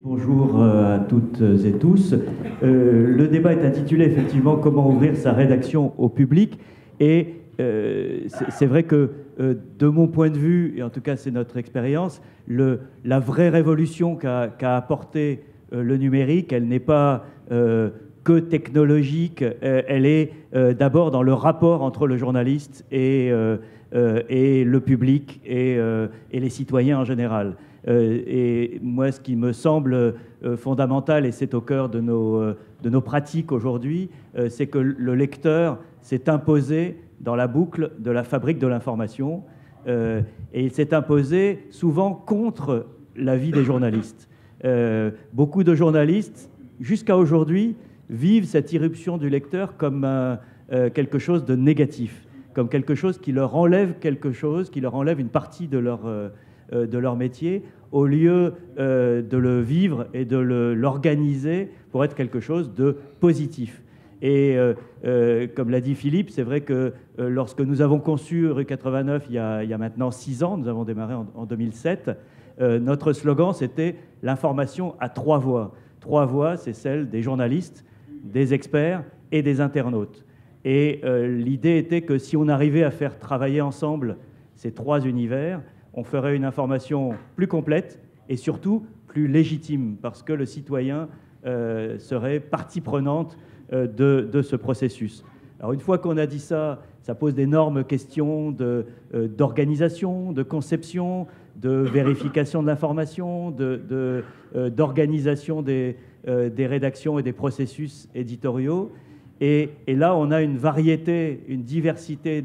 Bonjour à toutes et tous. Le débat est intitulé effectivement «Comment ouvrir sa rédaction au public?» et c'est vrai que de mon point de vue, et en tout cas c'est notre expérience, la vraie révolution qu'a apporté le numérique, elle n'est pas que technologique, elle est d'abord dans le rapport entre le journaliste et le public et les citoyens en général. Et moi, ce qui me semble fondamental, et c'est au cœur de nos pratiques aujourd'hui, c'est que le lecteur s'est imposé dans la boucle de la fabrique de l'information, et il s'est imposé souvent contre l'avis des journalistes. Beaucoup de journalistes, jusqu'à aujourd'hui, vivent cette irruption du lecteur comme quelque chose de négatif, comme quelque chose qui leur enlève quelque chose, qui leur enlève une partie de leur métier, au lieu de le vivre et de l'organiser pour être quelque chose de positif. Et comme l'a dit Philippe, c'est vrai que lorsque nous avons conçu Rue 89 il y a maintenant 6 ans, nous avons démarré en 2007, notre slogan c'était « L'information à 3 voix ». 3 voix, c'est celle des journalistes, des experts et des internautes. Et l'idée était que si on arrivait à faire travailler ensemble ces 3 univers, on ferait une information plus complète et surtout plus légitime, parce que le citoyen serait partie prenante de ce processus. Alors une fois qu'on a dit ça, ça pose d'énormes questions d'organisation, de conception, de vérification de l'information, d'organisation des rédactions et des processus éditoriaux. Et là, on a une variété, une diversité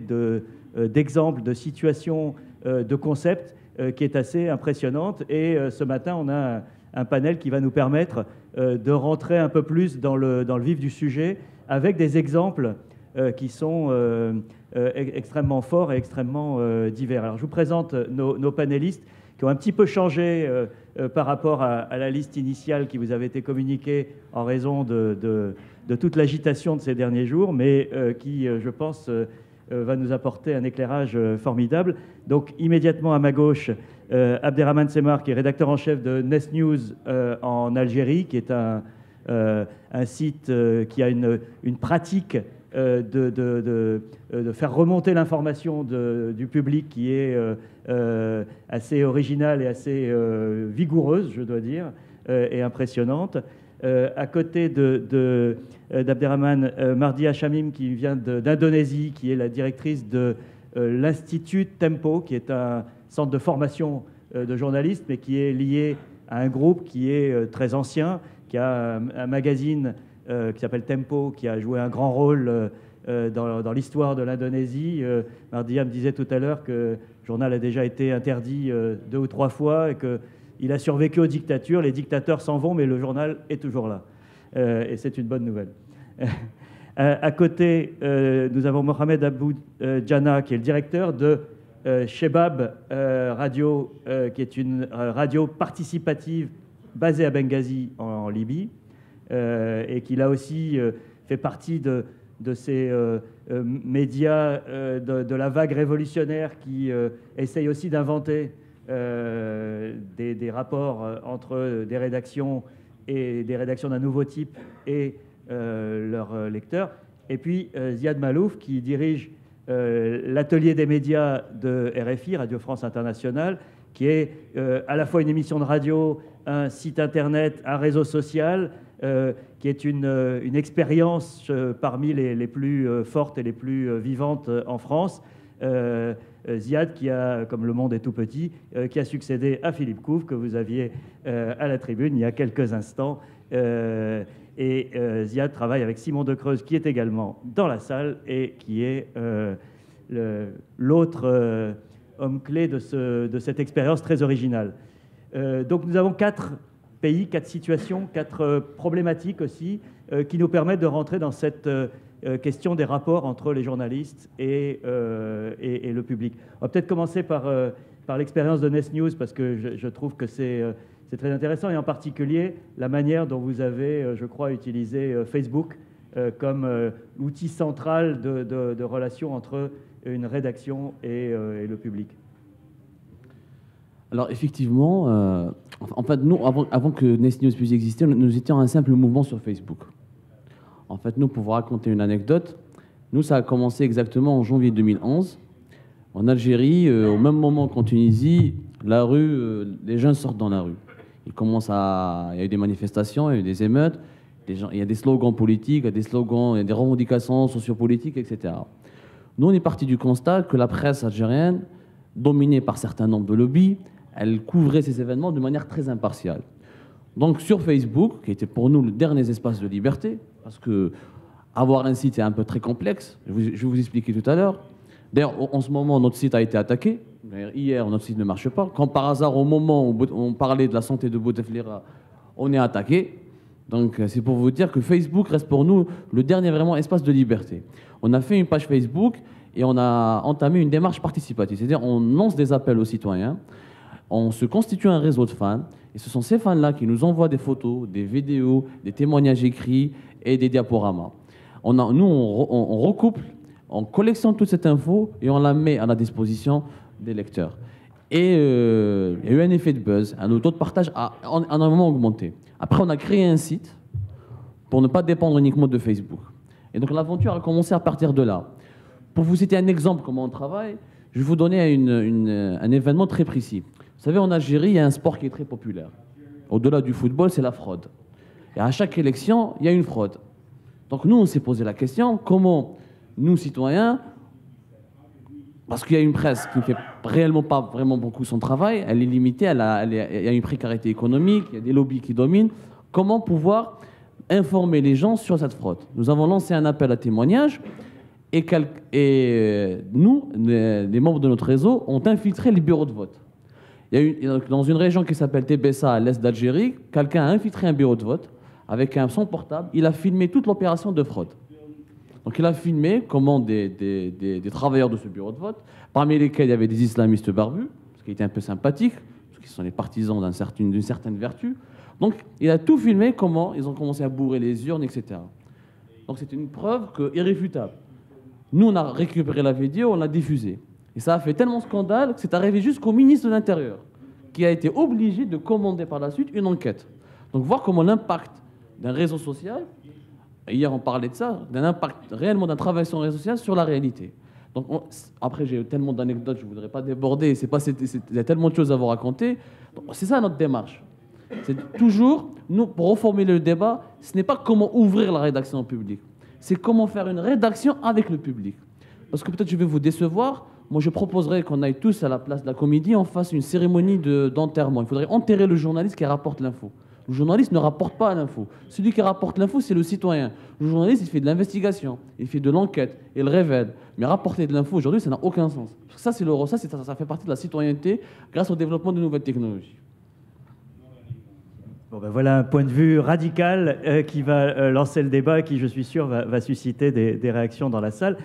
d'exemples, de situations, de concepts qui est assez impressionnante. Et ce matin, on a un panel qui va nous permettre de rentrer un peu plus dans le vif du sujet avec des exemples qui sont extrêmement forts et extrêmement divers. Alors, je vous présente nos panélistes qui ont un petit peu changé par rapport à la liste initiale qui vous avait été communiquée en raison de toute l'agitation de ces derniers jours, mais qui, je pense, va nous apporter un éclairage formidable. Donc, immédiatement à ma gauche, Abderrahmane Semar, qui est rédacteur en chef de Nest News en Algérie, qui est un site qui a une pratique de faire remonter l'information du public qui est assez originale et assez vigoureuse, je dois dire, et impressionnante. À côté d'Abderrahmane, Mardia Shamim, qui vient d'Indonésie, qui est la directrice de l'Institut Tempo, qui est un centre de formation de journalistes, mais qui est lié à un groupe qui est très ancien, qui a un magazine qui s'appelle Tempo, qui a joué un grand rôle dans l'histoire de l'Indonésie. Mardia me disait tout à l'heure que le journal a déjà été interdit 2 ou 3 fois et qu'il a survécu aux dictatures. Les dictateurs s'en vont, mais le journal est toujours là. Et c'est une bonne nouvelle. À côté, nous avons Mohamed Abou Djana, qui est le directeur de Shebab Radio, qui est une radio participative basée à Benghazi, en Libye, et qui là aussi fait partie de ces médias de la vague révolutionnaire qui essayent aussi d'inventer des rapports entre des rédactions et des rédactions d'un nouveau type et leurs lecteurs. Et puis Ziad Malouf, qui dirige l'atelier des médias de RFI, Radio France Internationale, qui est à la fois une émission de radio, un site internet, un réseau social, qui est une expérience parmi les plus fortes et les plus vivantes en France. Ziad, qui a, comme le monde est tout petit, qui a succédé à Philippe Couve, que vous aviez à la tribune il y a quelques instants. Et Ziad travaille avec Simon Decreuse, qui est également dans la salle et qui est l'autre homme clé de cette expérience très originale. Donc nous avons 4 pays, 4 situations, 4 problématiques aussi, qui nous permettent de rentrer dans cette question des rapports entre les journalistes et le public. On va peut-être commencer par l'expérience de Nest News, parce que je trouve que c'est très intéressant, et en particulier la manière dont vous avez, je crois, utilisé Facebook comme outil central de relation entre une rédaction et le public. Alors effectivement, en fait, nous, avant que Nest News puisse exister, nous étions un simple mouvement sur Facebook. En fait, nous, pour vous raconter une anecdote, nous, ça a commencé exactement en janvier 2011. En Algérie, au même moment qu'en Tunisie, la rue, les jeunes sortent dans la rue. Il y a eu des manifestations, il y a eu des émeutes, il y a des slogans politiques, il y a des slogans, il y a des revendications sociopolitiques, etc. Nous, on est parti du constat que la presse algérienne, dominée par certains nombres de lobbies, elle couvrait ces événements de manière très impartiale. Donc sur Facebook, qui était pour nous le dernier espace de liberté, parce que avoir un site est un peu très complexe, je vais vous expliquer tout à l'heure. D'ailleurs, en ce moment, notre site a été attaqué. Hier, notre site ne marche pas. Quand par hasard, au moment où on parlait de la santé de Bouteflika, on est attaqué. Donc c'est pour vous dire que Facebook reste pour nous le dernier vraiment espace de liberté. On a fait une page Facebook et on a entamé une démarche participative. C'est-à-dire on lance des appels aux citoyens, on se constitue un réseau de fans, et ce sont ces fans-là qui nous envoient des photos, des vidéos, des témoignages écrits et des diaporamas. Nous, on recouple, on collectionne toute cette info et on la met à la disposition des lecteurs. Et il y a eu un effet de buzz, le taux de partage a énormément augmenté. Après, on a créé un site pour ne pas dépendre uniquement de Facebook. Et donc l'aventure a commencé à partir de là. Pour vous citer un exemple comment on travaille, je vais vous donner un événement très précis. Vous savez, en Algérie, il y a un sport qui est très populaire. Au-delà du football, c'est la fraude. Et à chaque élection, il y a une fraude. Donc nous, on s'est posé la question, comment nous, citoyens, parce qu'il y a une presse qui ne fait réellement pas vraiment beaucoup son travail, elle est limitée, il y a une précarité économique, il y a des lobbies qui dominent, comment pouvoir informer les gens sur cette fraude? Nous avons lancé un appel à témoignages et nous, les membres de notre réseau, ont infiltré les bureaux de vote. Dans une région qui s'appelle Tébessa, à l'est d'Algérie, quelqu'un a infiltré un bureau de vote avec son portable. Il a filmé toute l'opération de fraude. Donc il a filmé comment des travailleurs de ce bureau de vote, parmi lesquels il y avait des islamistes barbus, ce qui était un peu sympathique, parce qu'ils sont les partisans d'une certaine vertu. Donc il a tout filmé, comment ils ont commencé à bourrer les urnes, etc. Donc c'était une preuve irréfutable. Nous, on a récupéré la vidéo, on l'a diffusée. Et ça a fait tellement scandale que c'est arrivé jusqu'au ministre de l'Intérieur, qui a été obligé de commander par la suite une enquête. Donc voir comment l'impact d'un réseau social, hier on parlait de ça, d'un impact réellement d'un travail sur un réseau social sur la réalité. Donc après j'ai tellement d'anecdotes, je ne voudrais pas déborder, il y a tellement de choses à vous raconter. C'est ça notre démarche. C'est toujours, nous, pour reformuler le débat, ce n'est pas comment ouvrir la rédaction au public, c'est comment faire une rédaction avec le public. Parce que peut-être je vais vous décevoir, moi je proposerais qu'on aille tous à la place de la Comédie, on fasse une cérémonie d'enterrement. Il faudrait enterrer le journaliste qui rapporte l'info. Le journaliste ne rapporte pas l'info. Celui qui rapporte l'info, c'est le citoyen. Le journaliste, il fait de l'investigation, il fait de l'enquête, il révèle. Mais rapporter de l'info aujourd'hui, ça n'a aucun sens. Parce que ça fait partie de la citoyenneté grâce au développement de nouvelles technologies. Bon ben voilà un point de vue radical qui va lancer le débat et qui, je suis sûr, va susciter des réactions dans la salle.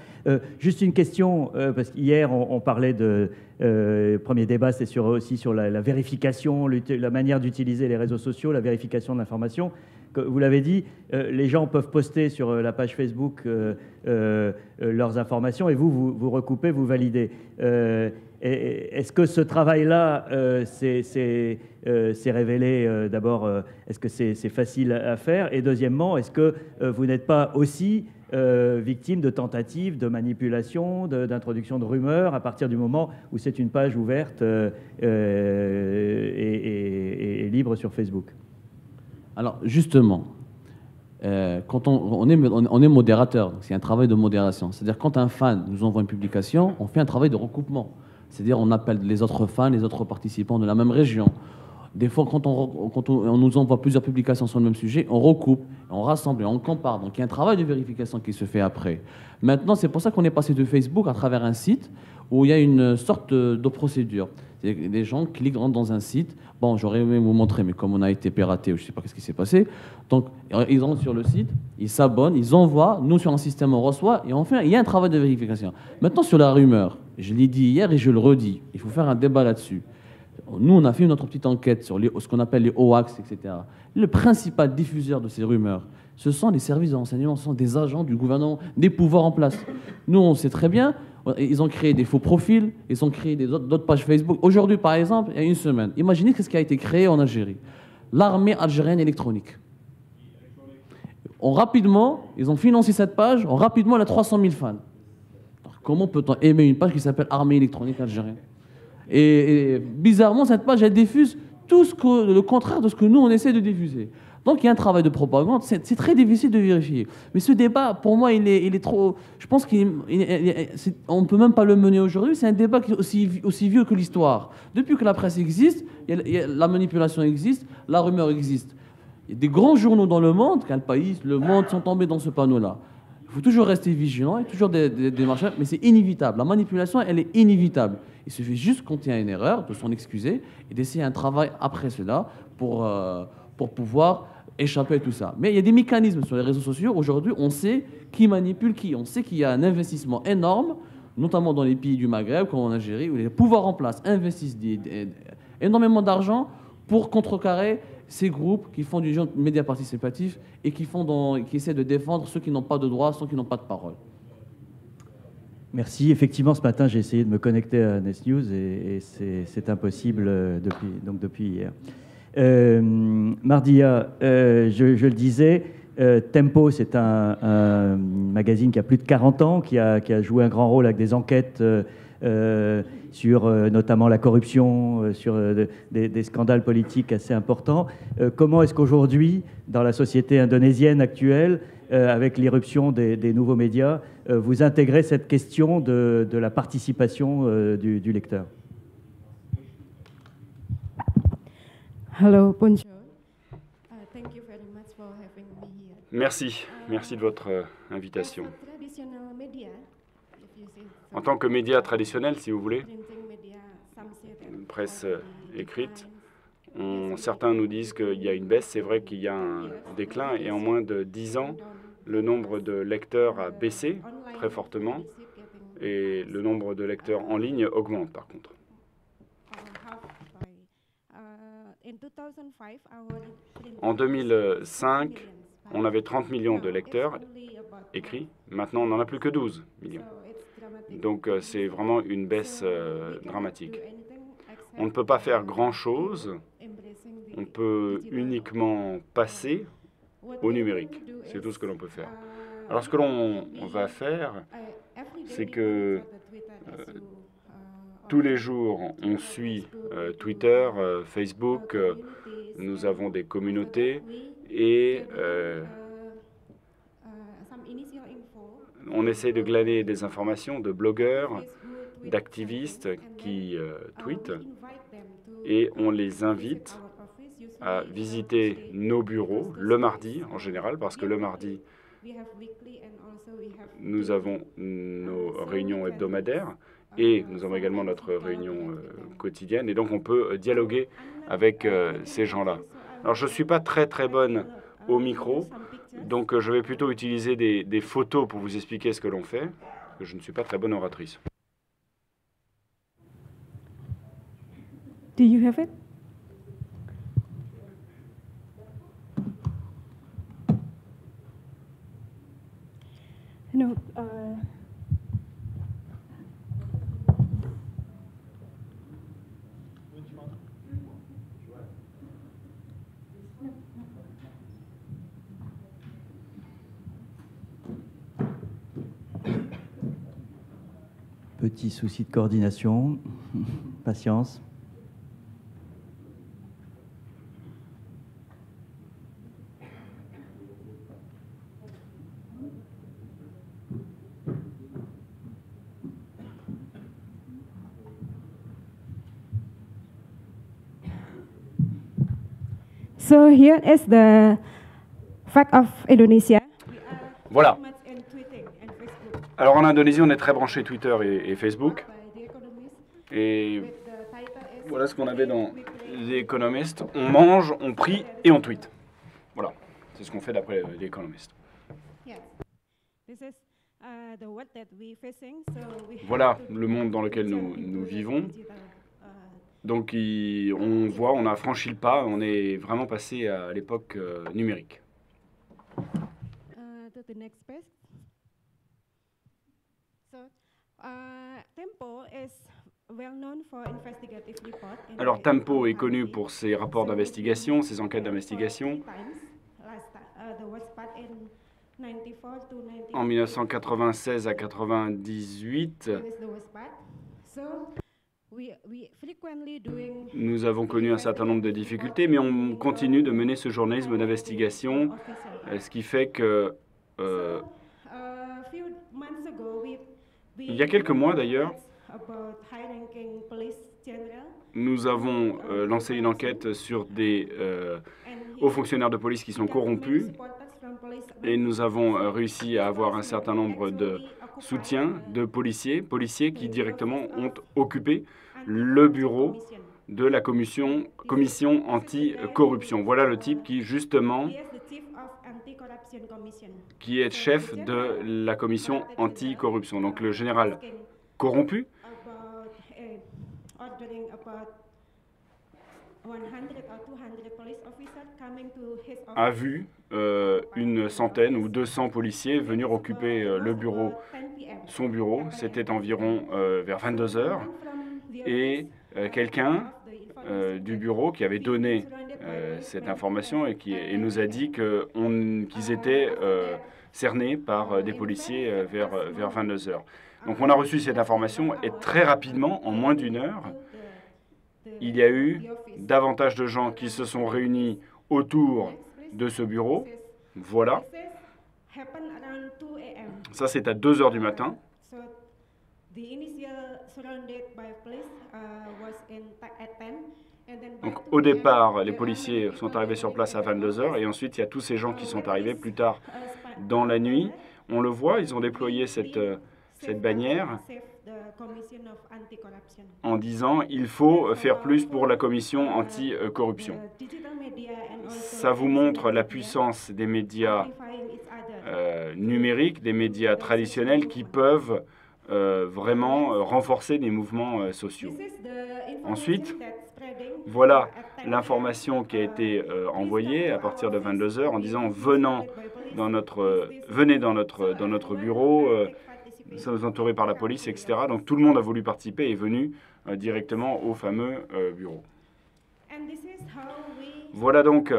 Juste une question, parce qu'hier, on parlait de... premier débat, c'était aussi sur la vérification, la manière d'utiliser les réseaux sociaux, la vérification de l'information. Vous l'avez dit, les gens peuvent poster sur la page Facebook leurs informations et vous recoupez, vous validez. Est-ce que ce travail-là s'est révélé d'abord, est-ce que c'est facile à faire? Et deuxièmement, est-ce que vous n'êtes pas aussi victime de tentatives de manipulation, d'introduction de rumeurs à partir du moment où c'est une page ouverte et libre sur Facebook? Alors justement, quand on est modérateur, c'est un travail de modération. C'est-à-dire quand un fan nous envoie une publication, on fait un travail de recoupement. C'est-à-dire on appelle les autres fans, les autres participants de la même région. Des fois, quand on nous envoie plusieurs publications sur le même sujet, on recoupe, on rassemble et on compare. Donc il y a un travail de vérification qui se fait après. Maintenant, c'est pour ça qu'on est passé de Facebook à travers un site où il y a une sorte de procédure. Des gens cliquent dans un site. Bon, j'aurais aimé vous montrer, mais comme on a été piraté, je ne sais pas ce qui s'est passé. Donc, ils rentrent sur le site, ils s'abonnent, ils envoient. Nous, sur un système, on reçoit. Et enfin, il y a un travail de vérification. Maintenant, sur la rumeur, je l'ai dit hier et je le redis. Il faut faire un débat là-dessus. Nous, on a fait notre petite enquête sur ce qu'on appelle les hoax, etc. Le principal diffuseur de ces rumeurs, ce sont les services de renseignement, ce sont des agents du gouvernement, des pouvoirs en place. Nous, on sait très bien, ils ont créé des faux profils, ils ont créé d'autres pages Facebook. Aujourd'hui, par exemple, il y a une semaine, imaginez ce qui a été créé en Algérie. L'armée algérienne électronique. Rapidement, ils ont financé cette page, rapidement, elle a 300 000 fans. Alors, comment peut-on aimer une page qui s'appelle Armée électronique algérienne ? Et bizarrement, cette page, elle diffuse tout le contraire de ce que nous, on essaie de diffuser. Donc, il y a un travail de propagande. C'est très difficile de vérifier. Mais ce débat, pour moi, il est trop... Je pense qu'on ne peut même pas le mener aujourd'hui. C'est un débat qui est aussi vieux que l'histoire. Depuis que la presse existe, la manipulation existe, la rumeur existe. Il y a des grands journaux dans le monde, Le País, Le Monde, sont tombés dans ce panneau-là. Il faut toujours rester vigilant, il y a toujours des démarches, mais c'est inévitable. La manipulation, elle est inévitable. Il suffit juste quand il y a une erreur, de s'en excuser et d'essayer un travail après cela pour pouvoir échapper à tout ça. Mais il y a des mécanismes sur les réseaux sociaux. Aujourd'hui, on sait qui manipule qui. On sait qu'il y a un investissement énorme, notamment dans les pays du Maghreb, comme en Algérie, où les pouvoirs en place investissent énormément d'argent pour contrecarrer ces groupes qui font du média participatif et qui essaient de défendre ceux qui n'ont pas de droit, ceux qui n'ont pas de parole. Merci. Effectivement, ce matin, j'ai essayé de me connecter à Nest News et c'est impossible depuis hier. Mardia, je le disais, Tempo, c'est un magazine qui a plus de 40 ans, qui a joué un grand rôle avec des enquêtes sur notamment la corruption, sur des scandales politiques assez importants. Comment est-ce qu'aujourd'hui, dans la société indonésienne actuelle, avec l'irruption des nouveaux médias, vous intégrez cette question de la participation du lecteur? Hello, bonjour. Thank you very much for having me here. Merci de votre invitation. En tant que média traditionnel, si vous voulez, une presse écrite, certains nous disent qu'il y a une baisse. C'est vrai qu'il y a un déclin et en moins de 10 ans, le nombre de lecteurs a baissé très fortement et le nombre de lecteurs en ligne augmente par contre. En 2005, on avait 30 millions de lecteurs écrits. Maintenant, on n'en a plus que 12 millions. Donc, c'est vraiment une baisse dramatique. On ne peut pas faire grand-chose. On peut uniquement passer au numérique. C'est tout ce que l'on peut faire. Alors, ce que l'on va faire, c'est que tous les jours, on suit Twitter, Facebook, nous avons des communautés et on essaie de glaner des informations de blogueurs, d'activistes qui tweetent et on les invite à visiter nos bureaux le mardi en général, parce que le mardi, nous avons nos réunions hebdomadaires et nous avons également notre réunion quotidienne. Et donc, on peut dialoguer avec ces gens-là. Alors, je ne suis pas très bonne au micro, donc je vais plutôt utiliser des photos pour vous expliquer ce que l'on fait, parce que je ne suis pas très bonne oratrice. Do you have it? No. Petit souci de coordination, patience. So here is the fact of Indonesia. Voilà. Alors en Indonésie, on est très branché Twitter et Facebook. Et voilà ce qu'on avait dans The Economist. On mange, on prie et on tweet. Voilà, c'est ce qu'on fait d'après The Economist. Voilà le monde dans lequel nous vivons. Donc on voit, on a franchi le pas, on est vraiment passé à l'époque numérique. To the next page. So, Tempo is well known for investigative report. Alors Tempo est connu pour ses rapports d'investigation, ses enquêtes d'investigation. En 1996 à 98, nous avons connu un certain nombre de difficultés, mais on continue de mener ce journalisme d'investigation, ce qui fait que il y a quelques mois d'ailleurs, nous avons lancé une enquête sur des hauts fonctionnaires de police qui sont corrompus et nous avons réussi à avoir un certain nombre de soutiens de policiers qui directement ont occupé le bureau de la commission anti-corruption. Voilà le type qui justement qui est chef de la commission anti-corruption. Donc le général corrompu a vu une centaine ou 200 policiers venir occuper le bureau, son bureau. C'était environ vers 22 heures. Et quelqu'un du bureau qui avait donné cette information et nous a dit qu'ils étaient cernés par des policiers vers 22 heures. Donc on a reçu cette information et très rapidement, en moins d'une heure, il y a eu davantage de gens qui se sont réunis autour de ce bureau. Voilà. Ça, c'est à 2 heures du matin. Donc, au départ, les policiers sont arrivés sur place à 22 heures et ensuite, il y a tous ces gens qui sont arrivés plus tard dans la nuit. On le voit, ils ont déployé cette bannière en disant « il faut faire plus pour la commission anti-corruption ». Ça vous montre la puissance des médias numériques, des médias traditionnels qui peuvent vraiment renforcer des mouvements sociaux. Ensuite, voilà l'information qui a été envoyée à partir de 22 heures en disant « venez dans notre bureau ». Nous sommes entourés par la police, etc. Donc tout le monde a voulu participer et est venu directement au fameux bureau. Voilà donc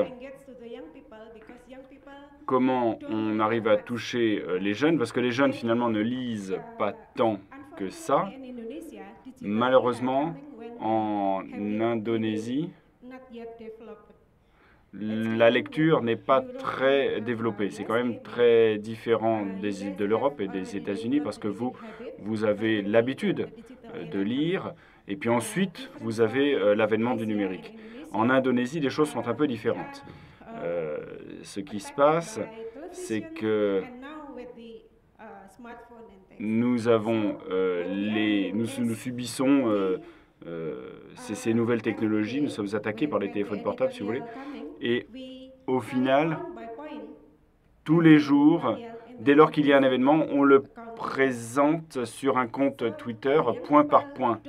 comment on arrive à toucher les jeunes, parce que les jeunes finalement ne lisent pas tant que ça. Malheureusement, en Indonésie, la lecture n'est pas très développée. C'est quand même très différent de l'Europe et des États-Unis parce que vous avez l'habitude de lire et puis ensuite vous avez l'avènement du numérique. En Indonésie, les choses sont un peu différentes. Ce qui se passe, c'est que nous subissons ces nouvelles technologies, nous sommes attaqués par les téléphones portables, si vous voulez. Et au final, tous les jours, dès lors qu'il y a un événement, on le présente sur un compte Twitter point par point.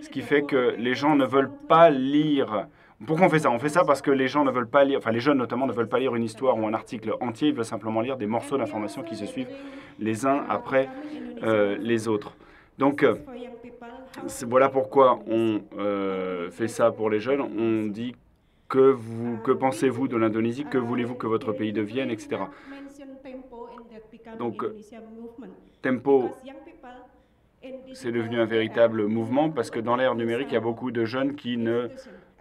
Ce qui fait que les gens ne veulent pas lire. Pourquoi on fait ça? On fait ça parce que les gens ne veulent pas lire, enfin les jeunes notamment ne veulent pas lire une histoire ou un article entier, ils veulent simplement lire des morceaux d'informations qui se suivent les uns après les autres. Donc voilà pourquoi on fait ça pour les jeunes. On dit que pensez-vous de l'Indonésie, que voulez-vous que votre pays devienne, etc. Donc Tempo, c'est devenu un véritable mouvement parce que dans l'ère numérique, il y a beaucoup de jeunes qui ne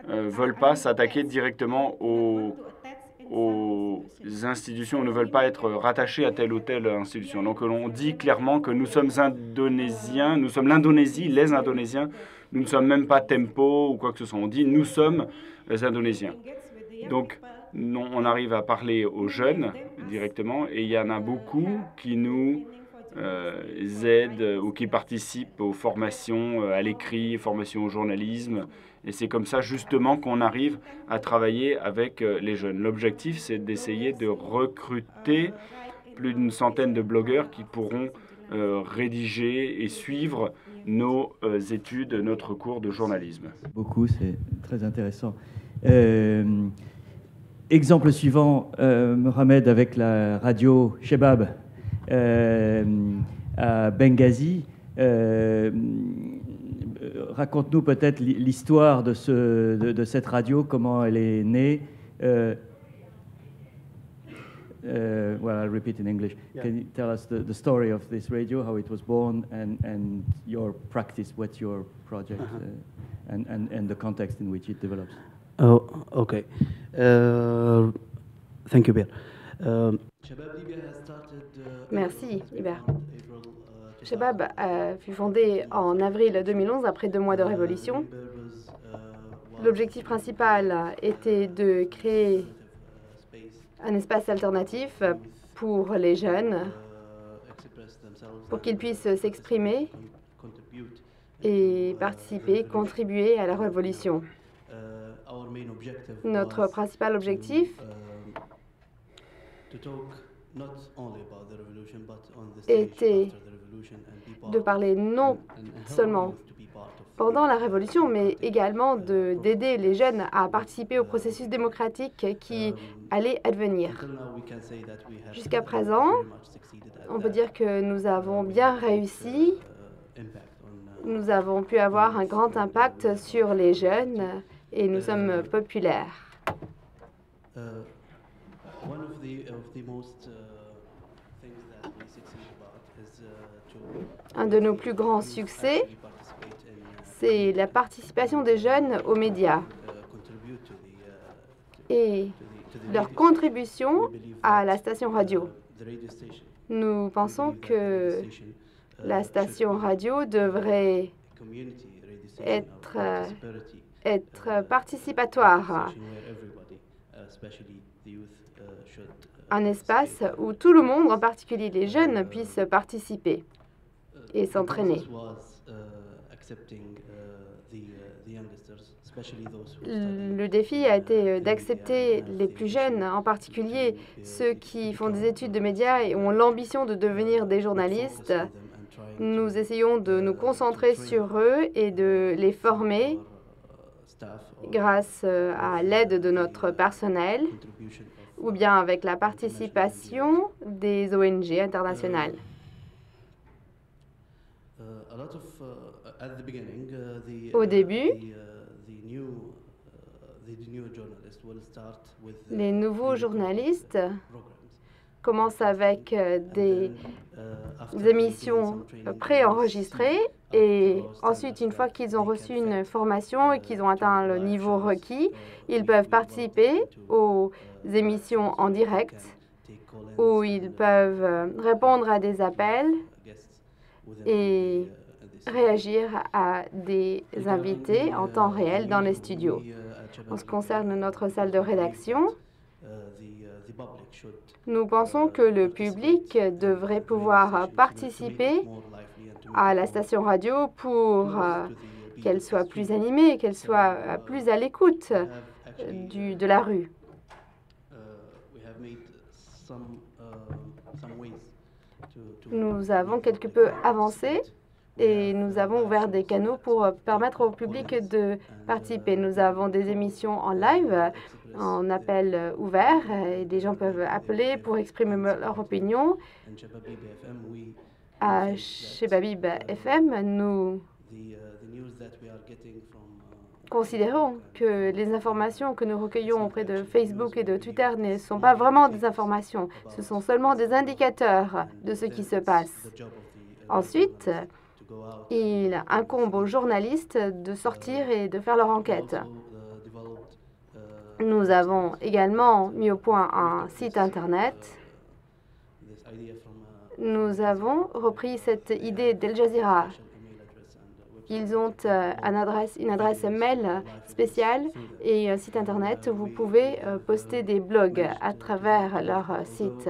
veulent pas s'attaquer directement aux institutions, ne veulent pas être rattachés à telle ou telle institution. Donc on dit clairement que nous sommes indonésiens, nous sommes l'Indonésie, les Indonésiens, nous ne sommes même pas Tempo ou quoi que ce soit. On dit nous sommes les Indonésiens. Donc on arrive à parler aux jeunes directement et il y en a beaucoup qui nous aident ou qui participent aux formations à l'écrit, formations au journalisme. Et c'est comme ça justement qu'on arrive à travailler avec les jeunes. L'objectif, c'est d'essayer de recruter plus d'une centaine de blogueurs qui pourront rédiger et suivre nos études, notre cours de journalisme. Beaucoup, c'est très intéressant. Exemple suivant, Mohamed, avec la radio Shebab à Benghazi. Raconte-nous peut-être l'histoire de cette radio, comment elle est née. Well, I'll repeat in English. Yeah. Can you tell us the story of this radio, how it was born, and your practice, what's your project, and the context in which it develops? Oh, okay. Thank you, Bill. Merci, Hubert. Shebab fut fondé en avril 2011, après 2 mois de révolution. L'objectif principal était de créer un espace alternatif pour les jeunes, pour qu'ils puissent s'exprimer et participer, contribuer à la révolution. Notre principal objectif était de parler non seulement pendant la Révolution, mais également d'aider les jeunes à participer au processus démocratique qui allait advenir. Jusqu'à présent, on peut dire que nous avons bien réussi. Nous avons pu avoir un grand impact sur les jeunes et nous sommes populaires. Un de nos plus grands succès, c'est la participation des jeunes aux médias et leur contribution à la station radio. Nous pensons que la station radio devrait être participatoire, un espace où tout le monde, en particulier les jeunes, puissent participer et s'entraîner. Le défi a été d'accepter les plus jeunes, en particulier ceux qui font des études de médias et ont l'ambition de devenir des journalistes. Nous essayons de nous concentrer sur eux et de les former grâce à l'aide de notre personnel ou bien avec la participation des ONG internationales. Au début, les nouveaux journalistes commencent avec des émissions préenregistrées et ensuite, une fois qu'ils ont reçu une formation et qu'ils ont atteint le niveau requis, ils peuvent participer aux émissions en direct où ils peuvent répondre à des appels et réagir à des invités en temps réel dans les studios. En ce qui concerne notre salle de rédaction, nous pensons que le public devrait pouvoir participer à la station radio pour qu'elle soit plus animée, qu'elle soit plus à l'écoute de la rue. Nous avons quelque peu avancé et nous avons ouvert des canaux pour permettre au public de participer. Nous avons des émissions en live, en appel ouvert, et des gens peuvent appeler pour exprimer leur opinion. Chez Babib FM, nous considérons que les informations que nous recueillons auprès de Facebook et de Twitter ne sont pas vraiment des informations. Ce sont seulement des indicateurs de ce qui se passe. Ensuite, il incombe aux journalistes de sortir et de faire leur enquête. Nous avons également mis au point un site Internet. Nous avons repris cette idée d'Al Jazeera. Ils ont une adresse mail spéciale et un site Internet où vous pouvez poster des blogs à travers leur site.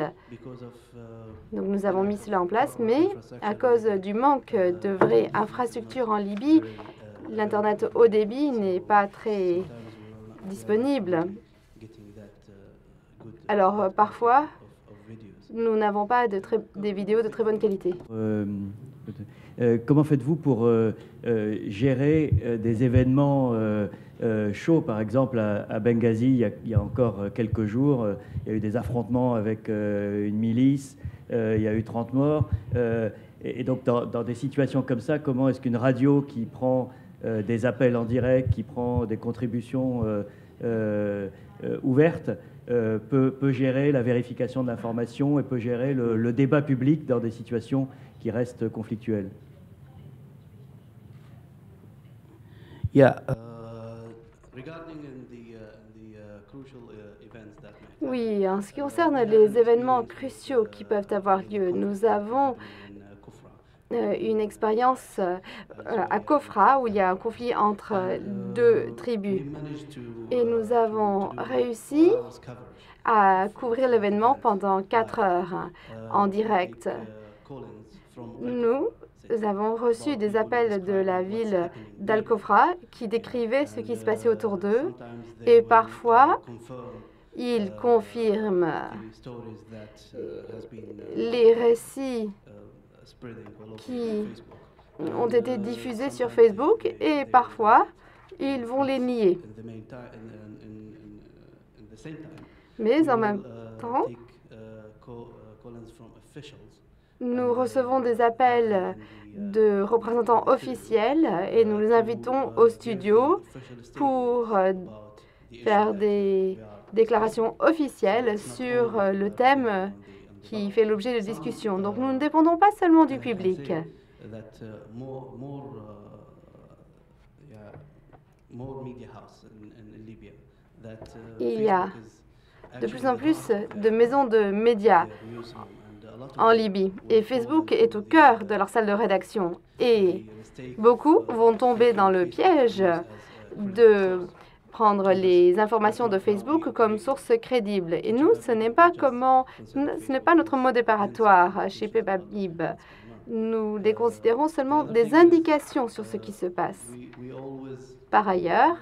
Donc nous avons mis cela en place, mais à cause du manque de vraies infrastructures en Libye, l'Internet haut débit n'est pas très disponible. Alors parfois, nous n'avons pas des vidéos de très bonne qualité. Comment faites-vous pour gérer des événements chauds? Par exemple, à Benghazi, il y a encore quelques jours, il y a eu des affrontements avec une milice, il y a eu 30 morts. Et donc, dans des situations comme ça, comment est-ce qu'une radio qui prend des appels en direct, qui prend des contributions ouvertes, peut gérer la vérification de l'information et peut gérer le débat public dans des situations qui restent conflictuelles? Oui, en ce qui concerne les événements cruciaux qui peuvent avoir lieu, nous avons une expérience à Kofra où il y a un conflit entre deux tribus. Et nous avons réussi à couvrir l'événement pendant 4 heures en direct. Nous avons reçu des appels de la ville d'Al-Kofra qui décrivaient ce qui se passait autour d'eux et parfois ils confirment les récits qui ont été diffusés sur Facebook et parfois ils vont les nier. Mais en même temps, nous recevons des appels de représentants officiels et nous les invitons au studio pour faire des déclarations officielles sur le thème qui fait l'objet de discussions. Donc nous ne dépendons pas seulement du public. Il y a de plus en plus de maisons de médias en Libye. Et Facebook est au cœur de leur salle de rédaction. Et beaucoup vont tomber dans le piège de prendre les informations de Facebook comme source crédible. Et nous, ce n'est pas notre mode opératoire chez Pepabib. Nous les considérons seulement des indications sur ce qui se passe. Par ailleurs,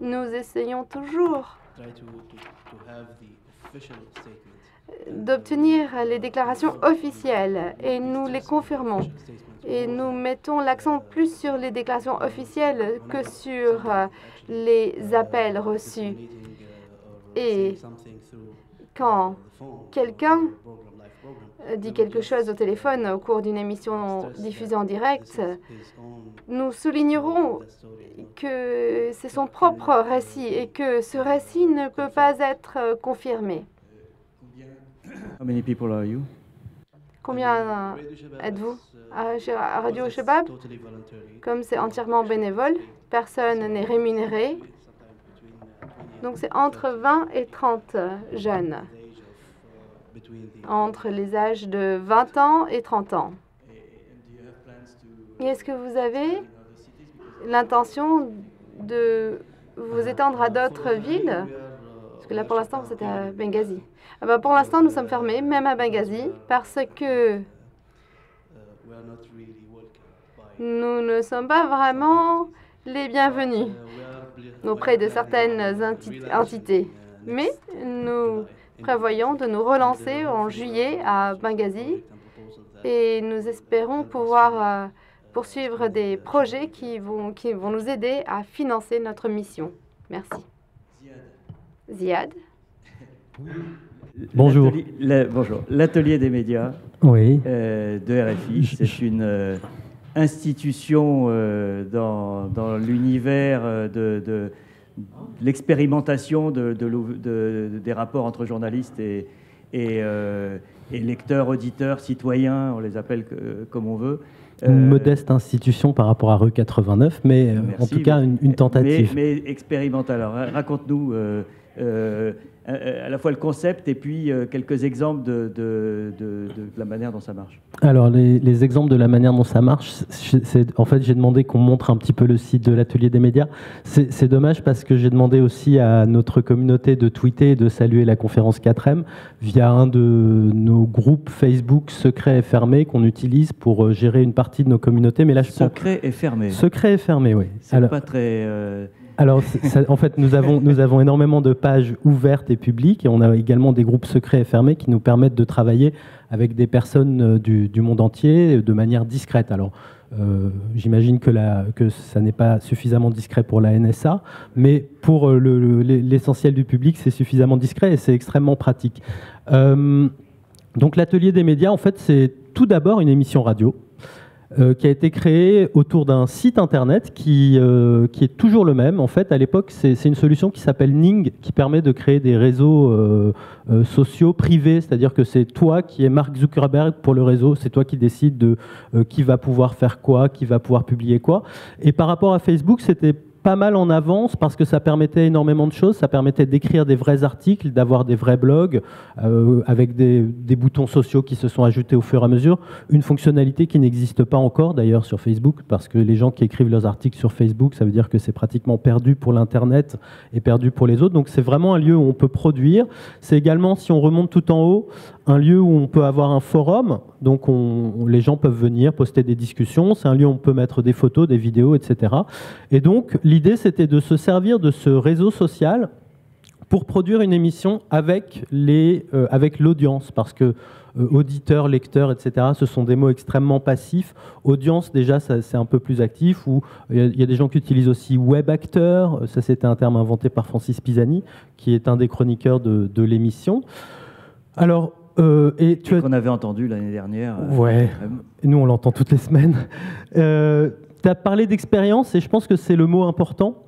nous essayons toujours d'obtenir les déclarations officielles et nous les confirmons. Et nous mettons l'accent plus sur les déclarations officielles que sur les appels reçus. Et quand quelqu'un dit quelque chose au téléphone au cours d'une émission diffusée en direct, nous soulignerons que c'est son propre récit et que ce récit ne peut pas être confirmé. How many people are you? Combien êtes-vous à Radio Shabab? Comme c'est entièrement bénévole, personne n'est rémunéré. Donc c'est entre 20 et 30 jeunes, entre les âges de 20 ans et 30 ans. Et est-ce que vous avez l'intention de vous étendre à d'autres villes? Parce que là, pour l'instant, vous êtes à Benghazi. Ah ben, pour l'instant, nous sommes fermés, même à Benghazi, parce que nous ne sommes pas vraiment les bienvenus auprès de certaines entités. Mais nous prévoyons de nous relancer en juillet à Benghazi et nous espérons pouvoir poursuivre des projets qui vont nous aider à financer notre mission. Merci. Ziad. Bonjour. Bonjour. L'atelier des médias Oui. De RFI, c'est une institution dans l'univers de l'expérimentation des rapports entre journalistes et lecteurs, auditeurs, citoyens, on les appelle comme on veut. Une modeste institution par rapport à RE 89, mais en tout cas une tentative. Mais expérimentale. Alors raconte-nous à la fois le concept et puis quelques exemples de la manière dont ça marche. Alors, les exemples de la manière dont ça marche, en fait, j'ai demandé qu'on montre un petit peu le site de l'Atelier des médias. C'est dommage parce que j'ai demandé aussi à notre communauté de tweeter et de saluer la conférence 4M via un de nos groupes Facebook secrets et fermés qu'on utilise pour gérer une partie de nos communautés. Mais là, secret et fermé. Secret et fermé, oui. C'est pas très... Alors, en fait, nous avons énormément de pages ouvertes et publiques, et on a également des groupes secrets et fermés qui nous permettent de travailler avec des personnes du monde entier de manière discrète. Alors, j'imagine que ça n'est pas suffisamment discret pour la NSA, mais pour l'essentiel du public, c'est suffisamment discret et c'est extrêmement pratique. Donc, l'Atelier des médias, en fait, c'est tout d'abord une émission radio qui a été créée autour d'un site internet qui est toujours le même. En fait, à l'époque, c'est une solution qui s'appelle Ning, qui permet de créer des réseaux sociaux privés, c'est-à-dire que c'est toi qui es Mark Zuckerberg pour le réseau, c'est toi qui décides de qui va pouvoir faire quoi, qui va pouvoir publier quoi. Et par rapport à Facebook, c'était pas mal en avance parce que ça permettait énormément de choses. Ça permettait d'écrire des vrais articles, d'avoir des vrais blogs avec des boutons sociaux qui se sont ajoutés au fur et à mesure. Une fonctionnalité qui n'existe pas encore d'ailleurs sur Facebook, parce que les gens qui écrivent leurs articles sur Facebook, ça veut dire que c'est pratiquement perdu pour l'Internet et perdu pour les autres. Donc c'est vraiment un lieu où on peut produire. C'est également, si on remonte tout en haut, un lieu où on peut avoir un forum. Donc les gens peuvent venir poster des discussions. C'est un lieu où on peut mettre des photos, des vidéos, etc. Et donc l'idée, c'était de se servir de ce réseau social pour produire une émission avec l'audience, parce que auditeurs, lecteurs, etc., ce sont des mots extrêmement passifs. Audience, déjà, c'est un peu plus actif. Il y a des gens qui utilisent aussi web acteur. Ça, c'était un terme inventé par Francis Pisani, qui est un des chroniqueurs de l'émission. Alors, qu'on avait entendu l'année dernière. Ouais, nous on l'entend toutes les semaines. Tu as parlé d'expérience et je pense que c'est le mot important.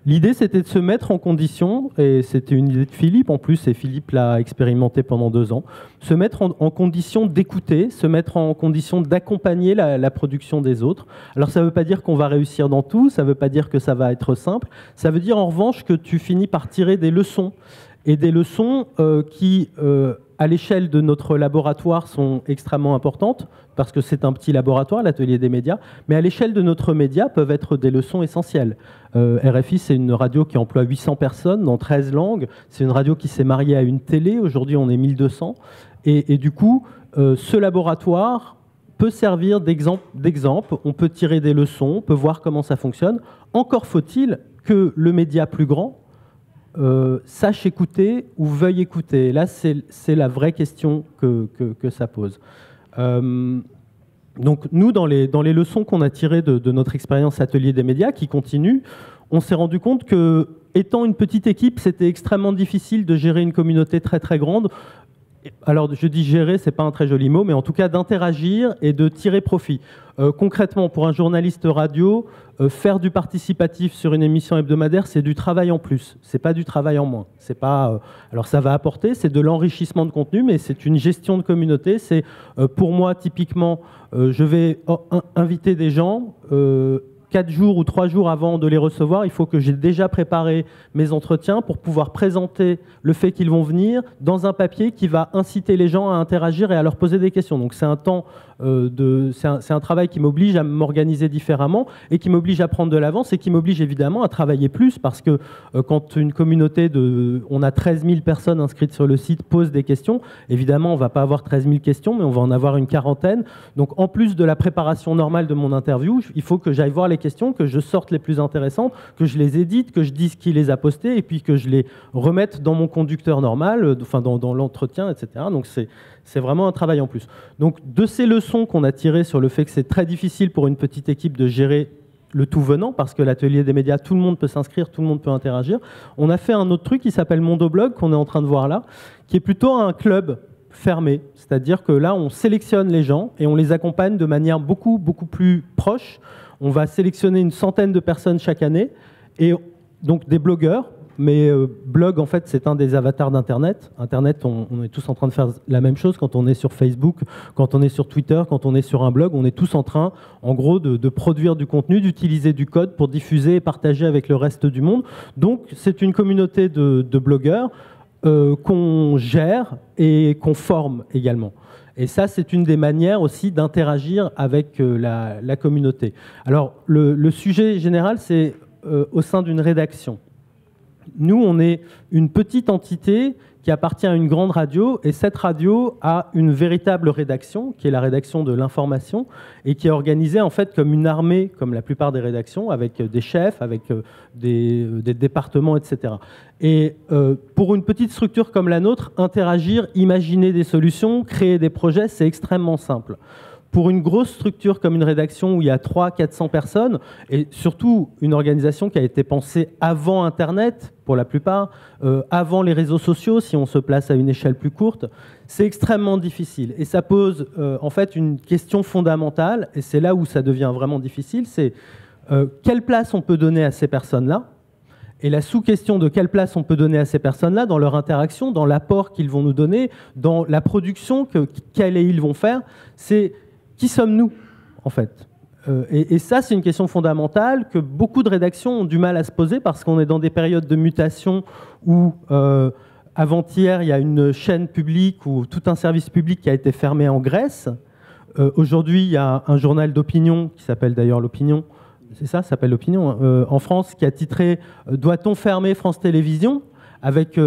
L'idée, c'était de se mettre en condition, et c'était une idée de Philippe en plus, et Philippe l'a expérimenté pendant 2 ans, se mettre en condition d'écouter, se mettre en condition d'accompagner la production des autres. Alors ça ne veut pas dire qu'on va réussir dans tout, ça ne veut pas dire que ça va être simple, ça veut dire en revanche que tu finis par tirer des leçons. Et des leçons qui, à l'échelle de notre laboratoire, sont extrêmement importantes, parce que c'est un petit laboratoire, l'Atelier des médias, mais à l'échelle de notre média peuvent être des leçons essentielles. RFI, c'est une radio qui emploie 800 personnes dans 13 langues. C'est une radio qui s'est mariée à une télé. Aujourd'hui, on est 1200. Et du coup, ce laboratoire peut servir d'exemple. On peut tirer des leçons, on peut voir comment ça fonctionne. Encore faut-il que le média plus grand sache écouter ou veuille écouter. Là, c'est la vraie question que ça pose. Donc, nous, dans les leçons qu'on a tirées de notre expérience Atelier des médias, qui continue, on s'est rendu compte que, étant une petite équipe, c'était extrêmement difficile de gérer une communauté très très grande. Alors, je dis gérer, c'est pas un très joli mot, mais en tout cas d'interagir et de tirer profit. Concrètement, pour un journaliste radio, faire du participatif sur une émission hebdomadaire, c'est du travail en plus. C'est pas du travail en moins. C'est pas. Alors, ça va apporter, c'est de l'enrichissement de contenu, mais c'est une gestion de communauté. C'est pour moi typiquement, je vais inviter des gens. 4 jours ou 3 jours avant de les recevoir, il faut que j'ai déjà préparé mes entretiens pour pouvoir présenter le fait qu'ils vont venir dans un papier qui va inciter les gens à interagir et à leur poser des questions. Donc c'est un temps c'est un travail qui m'oblige à m'organiser différemment et qui m'oblige à prendre de l'avance et qui m'oblige évidemment à travailler plus, parce que quand une communauté on a 13 000 personnes inscrites sur le site pose des questions, évidemment on ne va pas avoir 13 000 questions, mais on va en avoir une quarantaine. Donc en plus de la préparation normale de mon interview, il faut que j'aille voir les questions, que je sorte les plus intéressantes, que je les édite, que je dise qui les a postées et puis que je les remette dans mon conducteur normal, enfin dans l'entretien, etc. Donc c'est vraiment un travail en plus. Donc de ces leçons qu'on a tirées sur le fait que c'est très difficile pour une petite équipe de gérer le tout venant, parce que l'Atelier des médias, tout le monde peut s'inscrire, tout le monde peut interagir, on a fait un autre truc qui s'appelle Mondoblog, qu'on est en train de voir là, qui est plutôt un club fermé. C'est-à-dire que là, on sélectionne les gens et on les accompagne de manière beaucoup, beaucoup plus proche. On va sélectionner une centaine de personnes chaque année, et donc des blogueurs. Mais blog, en fait, c'est un des avatars d'Internet. Internet, on est tous en train de faire la même chose quand on est sur Facebook, quand on est sur Twitter, quand on est sur un blog. On est tous en train, en gros, de produire du contenu, d'utiliser du code pour diffuser et partager avec le reste du monde. Donc, c'est une communauté de blogueurs qu'on gère et qu'on forme également. Et ça, c'est une des manières aussi d'interagir avec la communauté. Alors, le sujet général, c'est au sein d'une rédaction. Nous, on est une petite entité qui appartient à une grande radio, et cette radio a une véritable rédaction, qui est la rédaction de l'information, et qui est organisée en fait comme une armée, comme la plupart des rédactions, avec des chefs, avec des départements, etc. Et pour une petite structure comme la nôtre, interagir, imaginer des solutions, créer des projets, c'est extrêmement simple. Pour une grosse structure comme une rédaction où il y a 300-400 personnes, et surtout une organisation qui a été pensée avant Internet, pour la plupart, avant les réseaux sociaux, si on se place à une échelle plus courte, c'est extrêmement difficile. Et ça pose en fait une question fondamentale, et c'est là où ça devient vraiment difficile, c'est quelle place on peut donner à ces personnes-là, et la sous-question de quelle place on peut donner à ces personnes-là dans leur interaction, dans l'apport qu'ils vont nous donner, dans la production qu'elles et ils vont faire, c'est qui sommes-nous, en fait? Et ça, c'est une question fondamentale que beaucoup de rédactions ont du mal à se poser parce qu'on est dans des périodes de mutation où, avant-hier, il y a une chaîne publique ou tout un service public qui a été fermé en Grèce. Aujourd'hui, il y a un journal d'opinion qui s'appelle d'ailleurs L'Opinion, c'est ça, ça s'appelle L'Opinion, en France, qui a titré « Doit-on fermer France Télévisions ?» avec,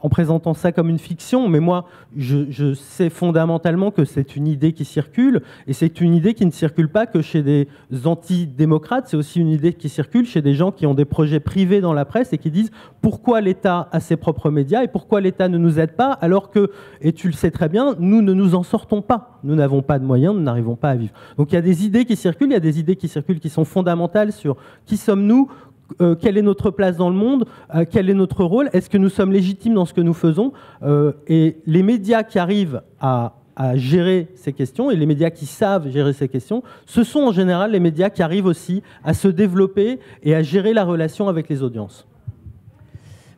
en présentant ça comme une fiction, mais moi, je sais fondamentalement que c'est une idée qui circule, et c'est une idée qui ne circule pas que chez des antidémocrates, c'est aussi une idée qui circule chez des gens qui ont des projets privés dans la presse et qui disent pourquoi l'État a ses propres médias et pourquoi l'État ne nous aide pas, alors que, et tu le sais très bien, nous ne nous en sortons pas. Nous n'avons pas de moyens, nous n'arrivons pas à vivre. Donc il y a des idées qui circulent, il y a des idées qui circulent qui sont fondamentales sur qui sommes-nous, quelle est notre place dans le monde, quel est notre rôle, est-ce que nous sommes légitimes dans ce que nous faisons, et les médias qui arrivent à gérer ces questions, et les médias qui savent gérer ces questions, ce sont en général les médias qui arrivent aussi à se développer et à gérer la relation avec les audiences.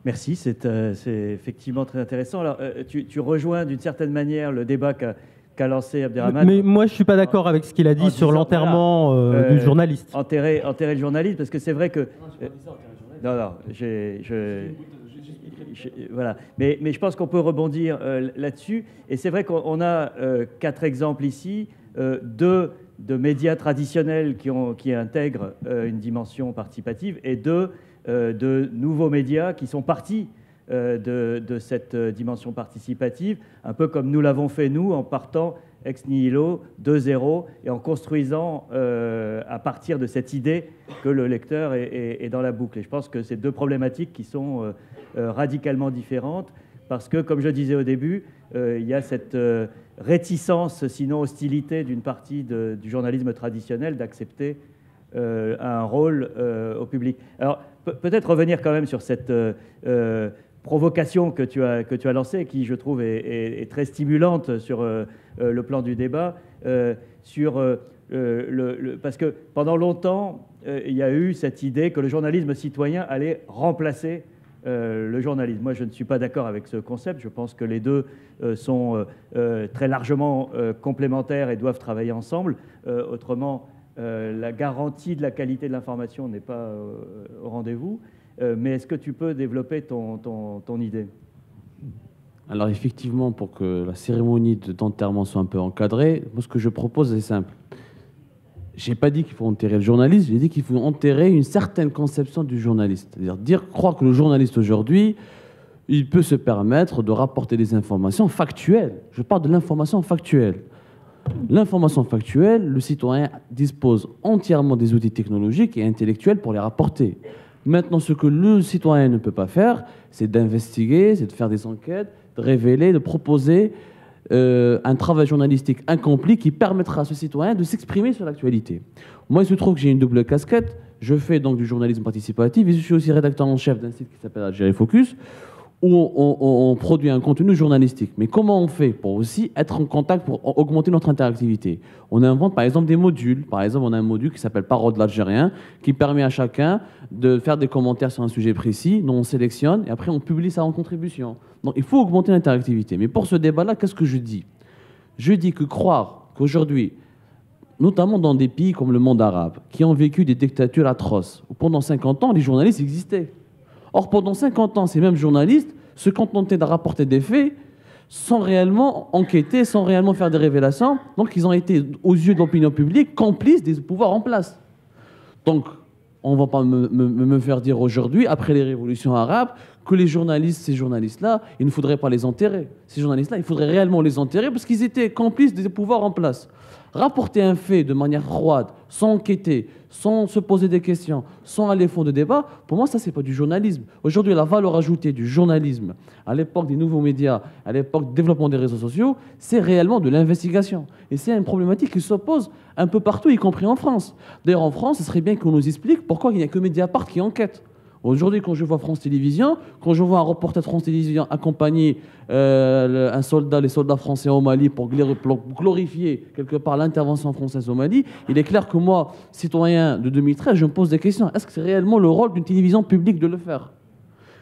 Merci, c'est effectivement très intéressant. Alors, tu rejoins d'une certaine manière le débat qu'a lancé Abderrahmane. Mais moi, je ne suis pas d'accord avec ce qu'il a dit sur l'enterrement du journaliste. Enterrer le journaliste, parce que c'est vrai que... Non, voilà. Mais je pense qu'on peut rebondir là-dessus. Et c'est vrai qu'on a 4 exemples ici, 2 de médias traditionnels qui intègrent une dimension participative et 2 de nouveaux médias qui sont partis de cette dimension participative, un peu comme nous l'avons fait, nous, en partant ex nihilo, de zéro, et en construisant à partir de cette idée que le lecteur est dans la boucle. Et je pense que c'est 2 problématiques qui sont radicalement différentes, parce que, comme je disais au début, il y a cette réticence, sinon hostilité, d'une partie du journalisme traditionnel d'accepter un rôle au public. Alors, peut-être revenir quand même sur cette provocation que tu as lancée, qui, je trouve, est très stimulante sur le plan du débat, parce que pendant longtemps, il y a eu cette idée que le journalisme citoyen allait remplacer le journalisme. Moi, je ne suis pas d'accord avec ce concept. Je pense que les deux sont très largement complémentaires et doivent travailler ensemble. Autrement, la garantie de la qualité de l'information n'est pas au rendez-vous. Mais est-ce que tu peux développer ton idée ? Alors effectivement, pour que la cérémonie d'enterrement soit un peu encadrée, moi ce que je propose c'est simple. Je n'ai pas dit qu'il faut enterrer le journaliste, j'ai dit qu'il faut enterrer une certaine conception du journaliste. C'est-à-dire croire que le journaliste aujourd'hui, il peut se permettre de rapporter des informations factuelles. Je parle de l'information factuelle. L'information factuelle, le citoyen dispose entièrement des outils technologiques et intellectuels pour les rapporter. Maintenant, ce que le citoyen ne peut pas faire, c'est d'investiguer, c'est de faire des enquêtes, de révéler, de proposer un travail journalistique accompli qui permettra à ce citoyen de s'exprimer sur l'actualité. Moi, il se trouve que j'ai une double casquette. Je fais donc du journalisme participatif et je suis aussi rédacteur en chef d'un site qui s'appelle Algérie Focus, où on produit un contenu journalistique. Mais comment on fait pour aussi être en contact, pour augmenter notre interactivité ? On invente par exemple des modules. Par exemple, on a un module qui s'appelle Parole de l'Algérien, qui permet à chacun de faire des commentaires sur un sujet précis, dont on sélectionne, et après on publie ça en contribution. Donc il faut augmenter l'interactivité. Mais pour ce débat-là, qu'est-ce que je dis ? Je dis que croire qu'aujourd'hui, notamment dans des pays comme le monde arabe, qui ont vécu des dictatures atroces, où pendant 50 ans, les journalistes existaient. Or, pendant 50 ans, ces mêmes journalistes se contentaient de rapporter des faits sans réellement enquêter, sans réellement faire des révélations. Donc, ils ont été, aux yeux de l'opinion publique, complices des pouvoirs en place. Donc, on ne va pas me faire dire aujourd'hui, après les révolutions arabes, que les journalistes, ces journalistes-là, il ne faudrait pas les enterrer. Ces journalistes-là, il faudrait réellement les enterrer parce qu'ils étaient complices des pouvoirs en place. Rapporter un fait de manière froide, sans enquêter, sans se poser des questions, sans aller au fond de débat, pour moi, ça, c'est pas du journalisme. Aujourd'hui, la valeur ajoutée du journalisme, à l'époque des nouveaux médias, à l'époque du développement des réseaux sociaux, c'est réellement de l'investigation. Et c'est une problématique qui s'oppose un peu partout, y compris en France. D'ailleurs, en France, ce serait bien qu'on nous explique pourquoi il n'y a que Mediapart qui enquête. Aujourd'hui, quand je vois France Télévisions, quand je vois un reporter de France Télévisions accompagner les soldats français au Mali pour glorifier quelque part l'intervention française au Mali, il est clair que moi, citoyen de 2013, je me pose des questions. Est-ce que c'est réellement le rôle d'une télévision publique de le faire?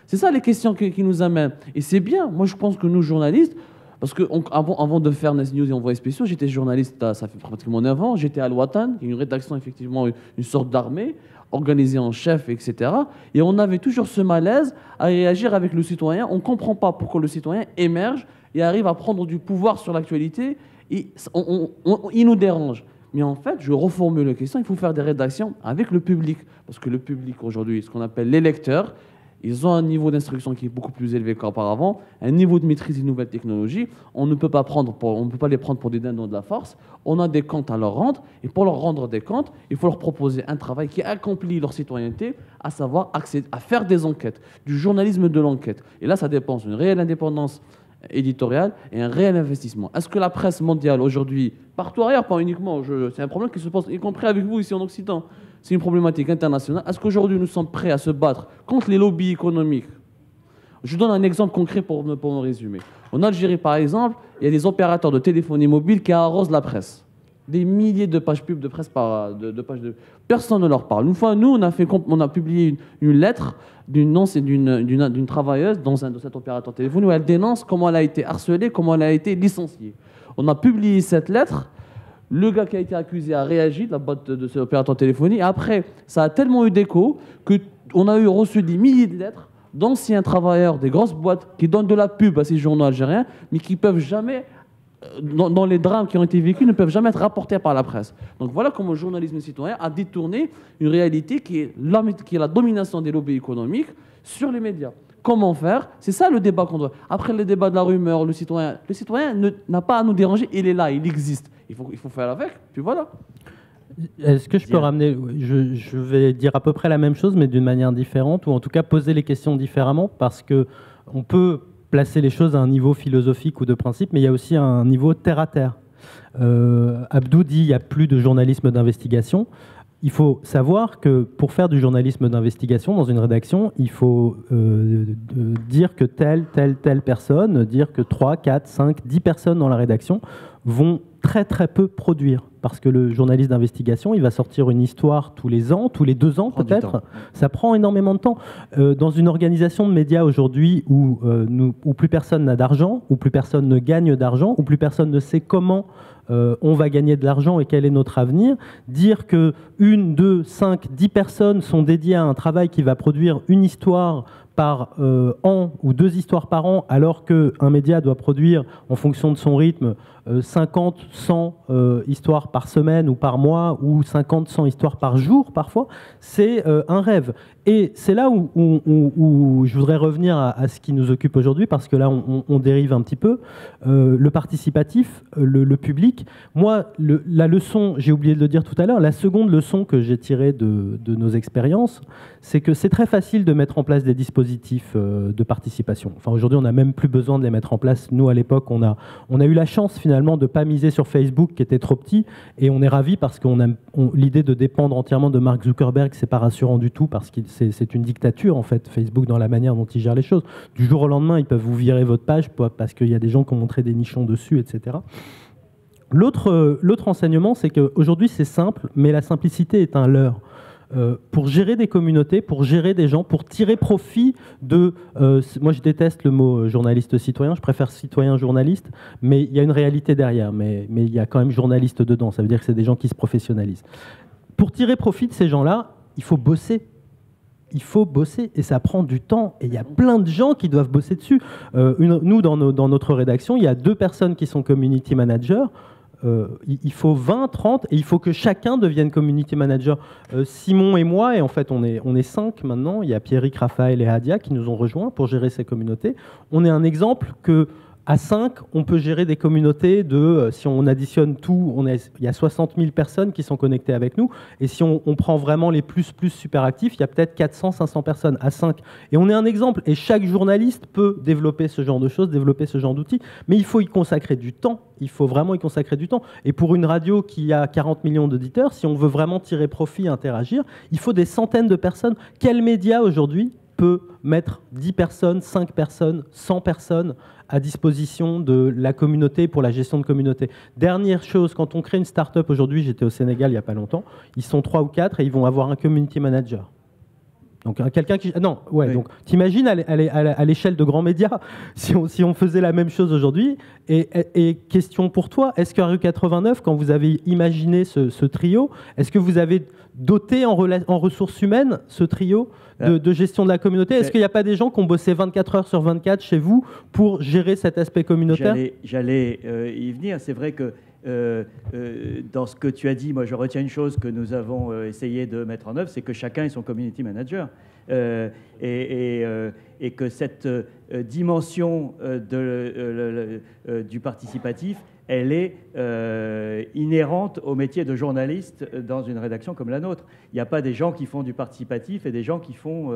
C'est ça les questions qui nous amènent. Et c'est bien. Moi, je pense que nous, journalistes, parce qu'avant de faire Nice News et Envoyés spéciaux, j'étais journaliste, ça fait pratiquement 9 ans, j'étais à l'Ouatan, une rédaction, effectivement, une sorte d'armée, organisée en chef, etc. Et on avait toujours ce malaise à réagir avec le citoyen. On ne comprend pas pourquoi le citoyen émerge et arrive à prendre du pouvoir sur l'actualité. Il nous dérange. Mais en fait, je reformule la question, il faut faire des rédactions avec le public. Parce que le public, aujourd'hui, ce qu'on appelle les lecteurs, ils ont un niveau d'instruction qui est beaucoup plus élevé qu'auparavant, un niveau de maîtrise des nouvelles technologies. On ne peut pas les prendre pour des dindons de la force. On a des comptes à leur rendre. Et pour leur rendre des comptes, il faut leur proposer un travail qui accomplit leur citoyenneté, à savoir accéder à faire des enquêtes, du journalisme de l'enquête. Et là, ça dépend d'une réelle indépendance éditoriale et un réel investissement. Est-ce que la presse mondiale aujourd'hui, partout ailleurs, pas uniquement, c'est un problème qui se pose, y compris avec vous ici en Occident, c'est une problématique internationale. Est-ce qu'aujourd'hui nous sommes prêts à se battre contre les lobbies économiques? Je donne un exemple concret pour me résumer. En Algérie, par exemple, il y a des opérateurs de téléphonie mobile qui arrosent la presse. Des milliers de pages pub de presse personne ne leur parle. Une fois, nous, on a publié une lettre d'une travailleuse dans cet opérateur téléphonique où elle dénonce comment elle a été harcelée, comment elle a été licenciée. On a publié cette lettre. Le gars qui a été accusé a réagi, la boîte de cet opérateur téléphonique. Et après, ça a tellement eu d'écho qu'on a reçu des milliers de lettres d'anciens travailleurs des grosses boîtes qui donnent de la pub à ces journaux algériens, mais qui peuvent jamais, dans les drames qui ont été vécus, ne peuvent jamais être rapportés par la presse. Donc voilà comment le journalisme citoyen a détourné une réalité qui est la domination des lobbies économiques sur les médias. Comment faire? C'est ça le débat qu'on doit. Après le débat de la rumeur, le citoyen n'a pas à nous déranger, il est là, il existe. Il faut faire avec, puis voilà. Est-ce que je peux ramener... Je vais dire à peu près la même chose, mais d'une manière différente, ou en tout cas poser les questions différemment, parce qu'on peut placer les choses à un niveau philosophique ou de principe, mais il y a aussi un niveau terre-à-terre. Abdou dit qu'il n'y a plus de journalisme d'investigation. Il faut savoir que pour faire du journalisme d'investigation dans une rédaction, il faut dire que telle personne, dire que 3, 4, 5, 10 personnes dans la rédaction vont très très peu produire. Parce que le journaliste d'investigation, il va sortir une histoire tous les ans, tous les 2 ans peut-être. Ça prend énormément de temps. Dans une organisation de médias aujourd'hui où plus personne n'a d'argent, où plus personne ne gagne d'argent, où plus personne ne sait comment on va gagner de l'argent et quel est notre avenir, dire que 1, 2, 5, 10 personnes sont dédiées à un travail qui va produire une histoire par an ou 2 histoires par an, alors qu'un média doit produire, en fonction de son rythme, 50, 100 histoires par semaine ou par mois, ou 50, 100 histoires par jour parfois, c'est un rêve. Et c'est là où je voudrais revenir à ce qui nous occupe aujourd'hui, parce que là, on dérive un petit peu. Le participatif, le public. Moi, la leçon, j'ai oublié de le dire tout à l'heure, la seconde leçon que j'ai tirée de nos expériences, c'est que c'est très facile de mettre en place des dispositifs de participation. Enfin, aujourd'hui, on n'a même plus besoin de les mettre en place. Nous, à l'époque, on a eu la chance, finalement, de ne pas miser sur Facebook, qui était trop petit, et on est ravis parce que l'idée de dépendre entièrement de Mark Zuckerberg, c'est pas rassurant du tout, parce que c'est une dictature, en fait, Facebook, dans la manière dont il gère les choses. Du jour au lendemain, ils peuvent vous virer votre page parce qu'il y a des gens qui ont montré des nichons dessus, etc. L'autre enseignement, c'est qu'aujourd'hui, c'est simple, mais la simplicité est un leurre. Pour gérer des communautés, pour gérer des gens, pour tirer profit de... moi, je déteste le mot journaliste-citoyen, je préfère citoyen-journaliste, mais il y a une réalité derrière, mais il y a quand même journaliste dedans, ça veut dire que c'est des gens qui se professionnalisent. Pour tirer profit de ces gens-là, il faut bosser. Il faut bosser, et ça prend du temps, et il y a plein de gens qui doivent bosser dessus. Nous, dans notre rédaction, il y a 2 personnes qui sont community managers. il faut 20, 30, et il faut que chacun devienne community manager. Simon et moi, et en fait on est 5 maintenant, il y a Pierrick, Raphaël et Hadia qui nous ont rejoints pour gérer ces communautés. On est un exemple que à 5, on peut gérer des communautés de, si on additionne tout, il y a 60 000 personnes qui sont connectées avec nous. Et si on prend vraiment les plus super actifs, il y a peut-être 400, 500 personnes à 5. Et on est un exemple. Et chaque journaliste peut développer ce genre de choses, développer ce genre d'outils. Mais il faut y consacrer du temps. Il faut vraiment y consacrer du temps. Et pour une radio qui a 40 millions d'auditeurs, si on veut vraiment tirer profit, interagir, il faut des centaines de personnes. Quel média aujourd'hui peut mettre 10 personnes, 5 personnes, 100 personnes à disposition de la communauté pour la gestion de communauté. Dernière chose, quand on crée une start-up aujourd'hui, j'étais au Sénégal il n'y a pas longtemps, ils sont 3 ou 4 et ils vont avoir un community manager. Donc quelqu'un qui... Non, ouais, oui. Donc t'imagines à l'échelle de grands médias, si on faisait la même chose aujourd'hui, et question pour toi, est-ce qu'à Rue 89, quand vous avez imaginé ce trio, est-ce que vous avez doté en ressources humaines ce trio de gestion de la communauté? Est-ce qu'il n'y a pas des gens qui ont bossé 24 heures sur 24 chez vous pour gérer cet aspect communautaire? J'allais y venir. C'est vrai que dans ce que tu as dit, moi je retiens une chose que nous avons essayé de mettre en œuvre, c'est que chacun est son community manager. Et que cette dimension du participatif, elle est inhérente au métier de journaliste dans une rédaction comme la nôtre. Il n'y a pas des gens qui font du participatif et des gens qui font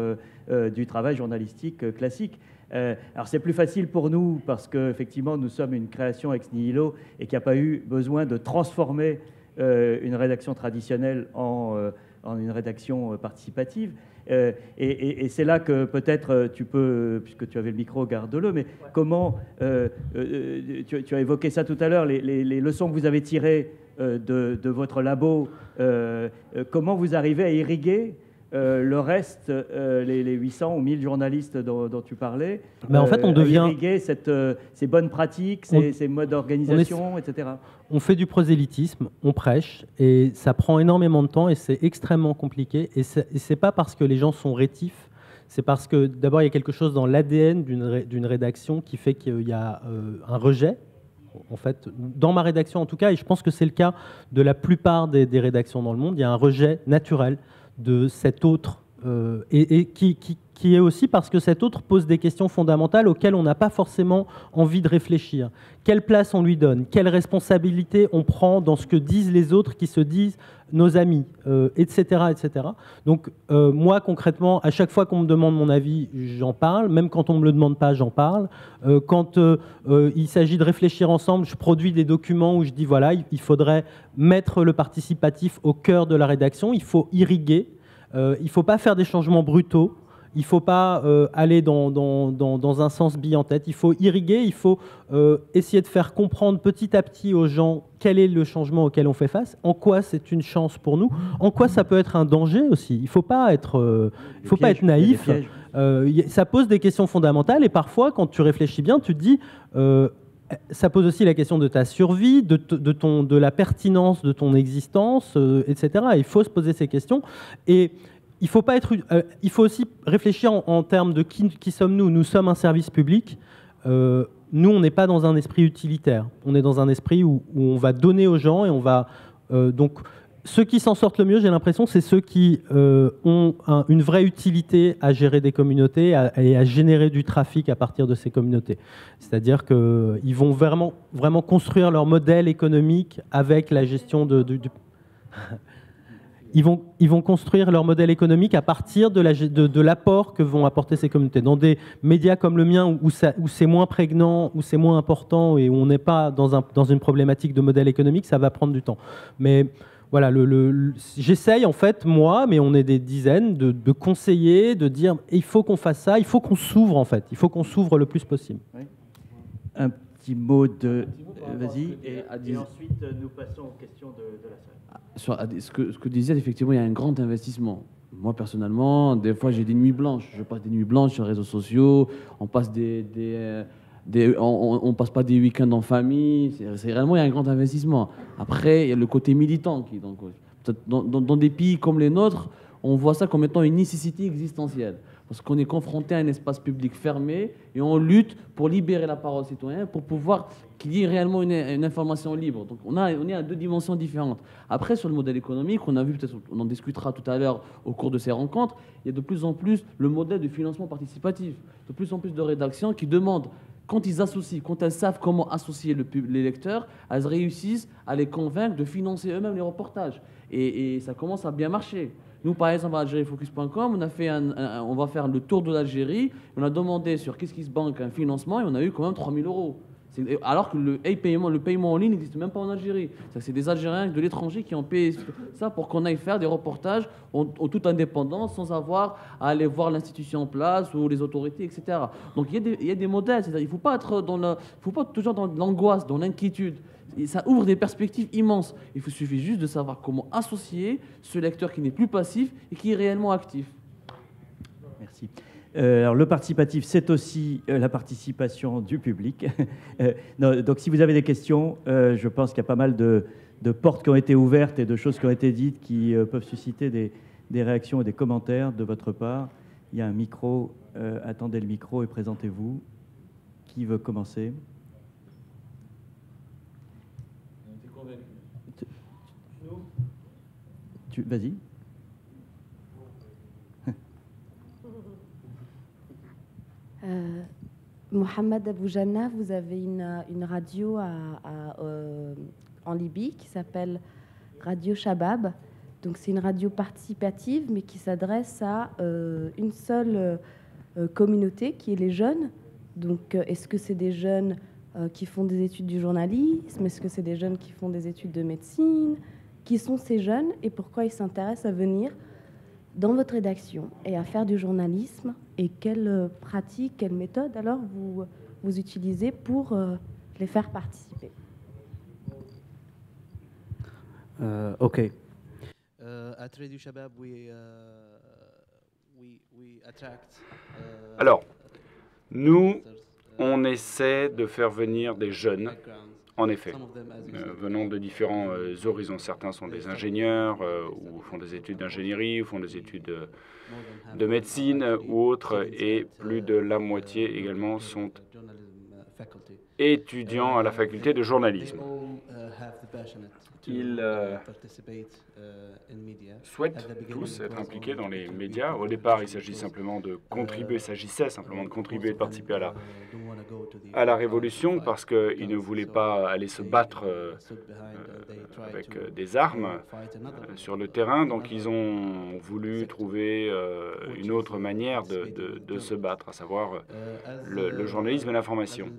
du travail journalistique classique. Alors c'est plus facile pour nous parce qu'effectivement nous sommes une création ex nihilo et qu'il n'y a pas eu besoin de transformer une rédaction traditionnelle en une rédaction participative. Et c'est là que peut-être tu peux, puisque tu avais le micro, garde-le, mais comment, tu as évoqué ça tout à l'heure, les leçons que vous avez tirées de votre labo, comment vous arrivez à irriguer le reste, les 800 ou 1000 journalistes dont tu parlais, mais en fait, on devient irriguer ces bonnes pratiques, ces modes d'organisation, etc. On fait du prosélytisme, on prêche, et ça prend énormément de temps et c'est extrêmement compliqué. Et c'est pas parce que les gens sont rétifs, c'est parce que d'abord il y a quelque chose dans l'ADN d'une rédaction qui fait qu'il y a un rejet. En fait, dans ma rédaction en tout cas, et je pense que c'est le cas de la plupart des rédactions dans le monde, il y a un rejet naturel de cet autre, et qui est aussi parce que cet autre pose des questions fondamentales auxquelles on n'a pas forcément envie de réfléchir. Quelle place on lui donne? Quelle responsabilité on prend dans ce que disent les autres qui se disent nos amis, etc., etc. Donc moi, concrètement, à chaque fois qu'on me demande mon avis, j'en parle. Même quand on ne me le demande pas, j'en parle. Quand il s'agit de réfléchir ensemble, je produis des documents où je dis, voilà, il faudrait mettre le participatif au cœur de la rédaction. Il faut irriguer. Il ne faut pas faire des changements brutaux. Il ne faut pas aller dans un sens bille en tête. Il faut irriguer, il faut essayer de faire comprendre petit à petit aux gens quel est le changement auquel on fait face, en quoi c'est une chance pour nous, en quoi ça peut être un danger aussi. Il ne faut pas être, naïf. Ça pose des questions fondamentales et parfois, quand tu réfléchis bien, tu te dis... ça pose aussi la question de ta survie, de la pertinence de ton existence, etc. Il faut se poser ces questions. Et il faut aussi réfléchir en termes de qui sommes-nous. Nous sommes un service public. Nous, on n'est pas dans un esprit utilitaire. On est dans un esprit où on va donner aux gens et on va... donc, ceux qui s'en sortent le mieux, j'ai l'impression, c'est ceux qui ont une vraie utilité à gérer des communautés et à générer du trafic à partir de ces communautés. C'est-à-dire qu'ils vont vraiment construire leur modèle économique avec la gestion Ils vont construire leur modèle économique à partir de l'apport que vont apporter ces communautés. Dans des médias comme le mien, où c'est moins prégnant, où c'est moins important et où on n'est pas dans une problématique de modèle économique, ça va prendre du temps. Mais voilà, j'essaye en fait, moi, mais on est des dizaines, de conseiller, de dire il faut qu'on fasse ça, il faut qu'on s'ouvre en fait, il faut qu'on s'ouvre le plus possible. Oui. Un petit mot de... Vas-y, et ensuite nous passons aux questions de la salle. Sur ce que disait, effectivement, il y a un grand investissement. Moi, personnellement, des fois, j'ai des nuits blanches. Je passe des nuits blanches sur les réseaux sociaux. On passe on passe pas des week-ends en famille. C'est réellement, il y a un grand investissement. Après, il y a le côté militant qui, donc, dans des pays comme les nôtres, on voit ça comme étant une nécessité existentielle. Parce qu'on est confronté à un espace public fermé et on lutte pour libérer la parole citoyenne, pour pouvoir qu'il y ait réellement une information libre. Donc on est à deux dimensions différentes. Après, sur le modèle économique, on a vu, peut-être on en discutera tout à l'heure au cours de ces rencontres, il y a de plus en plus le modèle de financement participatif, de plus en plus de rédactions qui demandent, quand ils associent, quand elles savent comment associer les lecteurs, elles réussissent à les convaincre de financer eux-mêmes les reportages. Et ça commence à bien marcher. Nous, par exemple, à algeriefocus.com, on va faire le tour de l'Algérie. On a demandé sur KissKissBank un financement et on a eu quand même 3 000 €. Alors que le paiement en ligne n'existe même pas en Algérie. C'est des Algériens de l'étranger qui ont payé ça pour qu'on aille faire des reportages en toute indépendance, sans avoir à aller voir l'institution en place ou les autorités, etc. Donc il y a des modèles. Il ne faut pas être toujours dans l'angoisse, dans l'inquiétude. Et ça ouvre des perspectives immenses. Il suffit juste de savoir comment associer ce lecteur qui n'est plus passif et qui est réellement actif. Merci. Alors, le participatif, c'est aussi la participation du public. Donc, si vous avez des questions, je pense qu'il y a pas mal de portes qui ont été ouvertes et de choses qui ont été dites qui peuvent susciter des réactions et des commentaires de votre part. Il y a un micro. Attendez le micro et présentez-vous. Qui veut commencer ? Vas-y. Mohamed Aboujanna, vous avez une radio en Libye qui s'appelle Radio Shabab. Donc c'est une radio participative, mais qui s'adresse à une seule communauté, qui est les jeunes. Donc est-ce que c'est des jeunes qui font des études du journalisme? Est-ce que c'est des jeunes qui font des études de médecine? Qui sont ces jeunes et pourquoi ils s'intéressent à venir dans votre rédaction et à faire du journalisme? Et quelles pratiques, quelles méthodes alors vous utilisez pour les faire participer? OK. Alors, nous, on essaie de faire venir des jeunes, en effet, venant de différents horizons. Certains sont des ingénieurs ou font des études d'ingénierie, ou font des études de médecine ou autres, et plus de la moitié également sont étudiants à la faculté de journalisme. Ils souhaitent tous être impliqués dans les médias. Au départ, il s'agissait simplement de contribuer, de participer à la révolution, parce qu'ils ne voulaient pas aller se battre avec des armes sur le terrain. Donc ils ont voulu trouver une autre manière de se battre, à savoir le journalisme et l'information.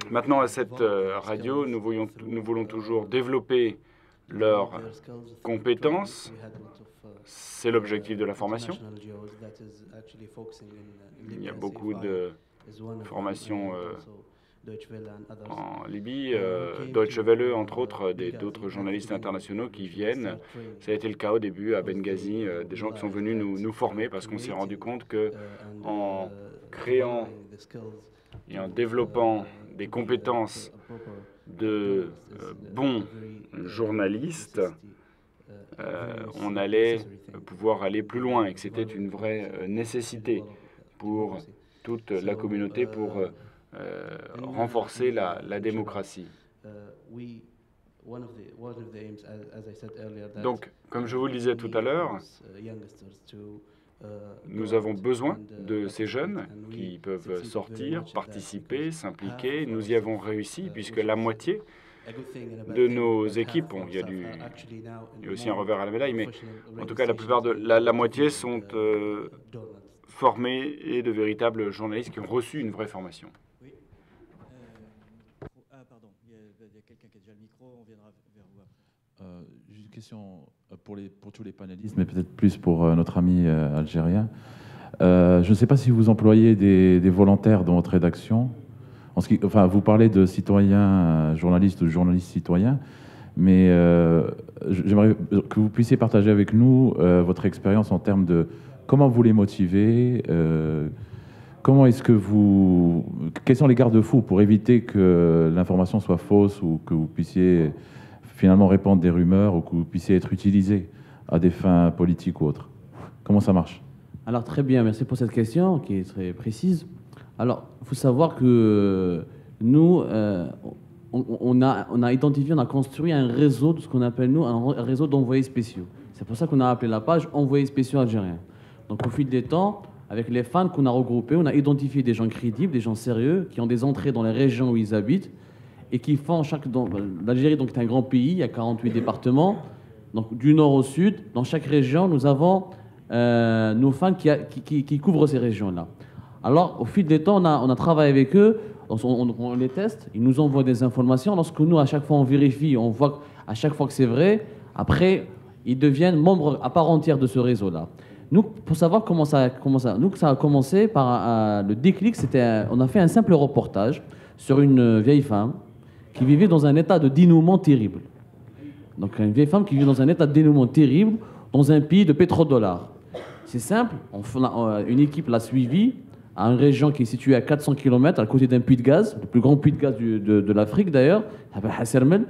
Maintenant, à cette radio, nous voulons toujours développer leurs compétences. C'est l'objectif de la formation. Il y a beaucoup de formations en Libye, Deutsche Welle, entre autres, d'autres journalistes internationaux qui viennent. Ça a été le cas au début à Benghazi, des gens qui sont venus nous former, parce qu'on s'est rendu compte qu'en créant et en développant des compétences de bons journalistes, on allait pouvoir aller plus loin, et que c'était une vraie nécessité pour toute la communauté pour renforcer la démocratie. Donc, comme je vous le disais tout à l'heure, nous avons besoin de ces jeunes qui peuvent sortir, participer, s'impliquer. Nous y avons réussi, puisque la moitié de nos équipes, bon, il y a aussi un revers à la médaille, mais en tout cas la moitié sont formés et de véritables journalistes qui ont reçu une vraie formation. Oui. Pardon, il y a quelqu'un qui a déjà le micro, on viendra vers vous. Juste une question pour tous les panélistes, mais peut-être plus pour notre ami algérien. Je ne sais pas si vous employez des volontaires dans votre rédaction. Vous parlez de citoyens journalistes ou journalistes citoyens, mais j'aimerais que vous puissiez partager avec nous votre expérience en termes de comment vous les motivez, quels sont les garde-fous pour éviter que l'information soit fausse ou que vous puissiez finalement répandre des rumeurs ou que vous puissiez être utilisé à des fins politiques ou autres. Comment ça marche? Alors très bien, merci pour cette question qui est très précise. Alors, il faut savoir que nous, on a identifié, on a construit un réseau de ce qu'on appelle, nous, un réseau d'envoyés spéciaux. C'est pour ça qu'on a appelé la page Envoyés spéciaux algériens. Donc, au fil des temps, avec les fans qu'on a regroupés, on a identifié des gens crédibles, des gens sérieux, qui ont des entrées dans les régions où ils habitent et qui font l'Algérie donc, est un grand pays, il y a 48 départements. Donc, du nord au sud, dans chaque région, nous avons nos fans qui couvrent ces régions-là. Alors, au fil des temps, on a travaillé avec eux, on les teste, ils nous envoient des informations. Lorsque nous, à chaque fois, on vérifie, on voit à chaque fois que c'est vrai, après, ils deviennent membres à part entière de ce réseau-là. Nous, pour savoir comment ça a commencé par le déclic, on a fait un simple reportage sur une vieille femme qui vivait dans un état de dénouement terrible. Donc, une vieille femme qui vit dans un état de dénouement terrible dans un pays de pétrodollars. C'est simple, une équipe l'a suivie à une région qui est située à 400 km, à côté d'un puits de gaz, le plus grand puits de gaz de l'Afrique d'ailleurs, à Sermel.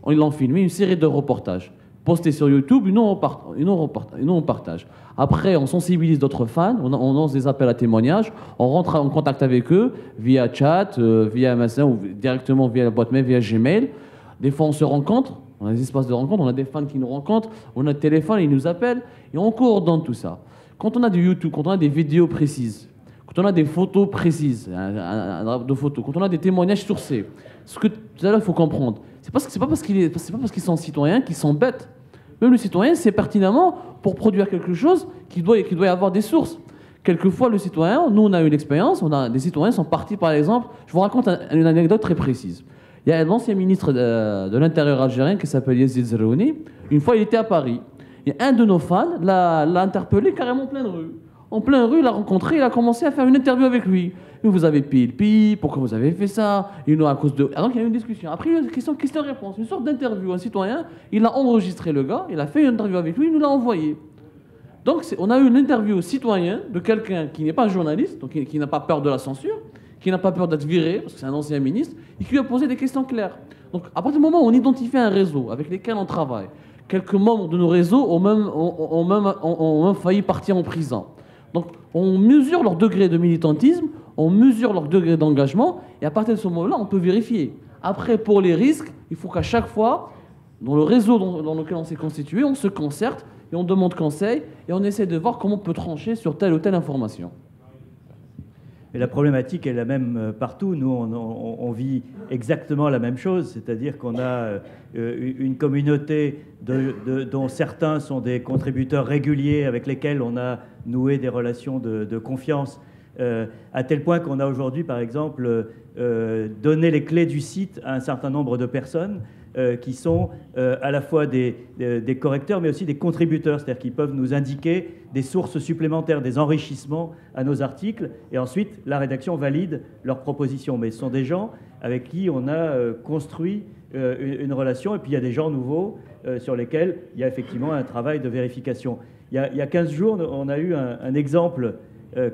Ils l'ont filmé, une série de reportages postés sur YouTube, et nous on partage. Après, on sensibilise d'autres fans, on lance des appels à témoignages, on rentre en contact avec eux via chat, via MSN ou directement via la boîte mail, via Gmail. Des fois, on se rencontre, on a des espaces de rencontre, on a des fans qui nous rencontrent, on a le téléphone, ils nous appellent, et on coordonne tout ça. Quand on a du YouTube, quand on a des vidéos précises, quand on a des photos précises, de photos, quand on a des témoignages sourcés, ce que tout à l'heure il faut comprendre, c'est pas parce qu'ils sont citoyens qu'ils sont bêtes. Même le citoyen sait pertinemment pour produire quelque chose qu'il doit y avoir des sources. Quelquefois, le citoyen, nous on a eu l'expérience, des citoyens sont partis par exemple, je vous raconte une anecdote très précise. Il y a l'ancien ministre de l'Intérieur algérien qui s'appelle Yazid Zerrouni. Une fois, il était à Paris. Et un de nos fans l'a interpellé carrément en pleine rue. En pleine rue, il l'a rencontré, il a commencé à faire une interview avec lui. Mais vous avez payé le pays, pourquoi vous avez fait ça? À cause de... Alors il y a eu une discussion. Après, il y a eu une question-réponse, une sorte d'interview. Un citoyen, il a enregistré le gars, il a fait une interview avec lui, il nous l'a envoyé. Donc on a eu une interview citoyen de quelqu'un qui n'est pas journaliste, donc qui n'a pas peur de la censure, qui n'a pas peur d'être viré, parce que c'est un ancien ministre, et qui lui a posé des questions claires. Donc à partir du moment où on identifie un réseau avec lequel on travaille, quelques membres de nos réseaux ont même failli partir en prison. Donc on mesure leur degré de militantisme, on mesure leur degré d'engagement, et à partir de ce moment-là, on peut vérifier. Après, pour les risques, il faut qu'à chaque fois, dans le réseau dans lequel on s'est constitué, on se concerte, et on demande conseil, et on essaie de voir comment on peut trancher sur telle ou telle information. Mais la problématique est la même partout. Nous, on vit exactement la même chose, c'est-à-dire qu'on a une communauté dont certains sont des contributeurs réguliers avec lesquels on a noué des relations de confiance, à tel point qu'on a aujourd'hui, par exemple, donné les clés du site à un certain nombre de personnes qui sont à la fois des correcteurs, mais aussi des contributeurs, c'est-à-dire qu'ils peuvent nous indiquer des sources supplémentaires, des enrichissements à nos articles, et ensuite la rédaction valide leurs propositions. Mais ce sont des gens avec qui on a construit une relation, et puis il y a des gens nouveaux sur lesquels il y a effectivement un travail de vérification. Il y a 15 jours, on a eu un exemple,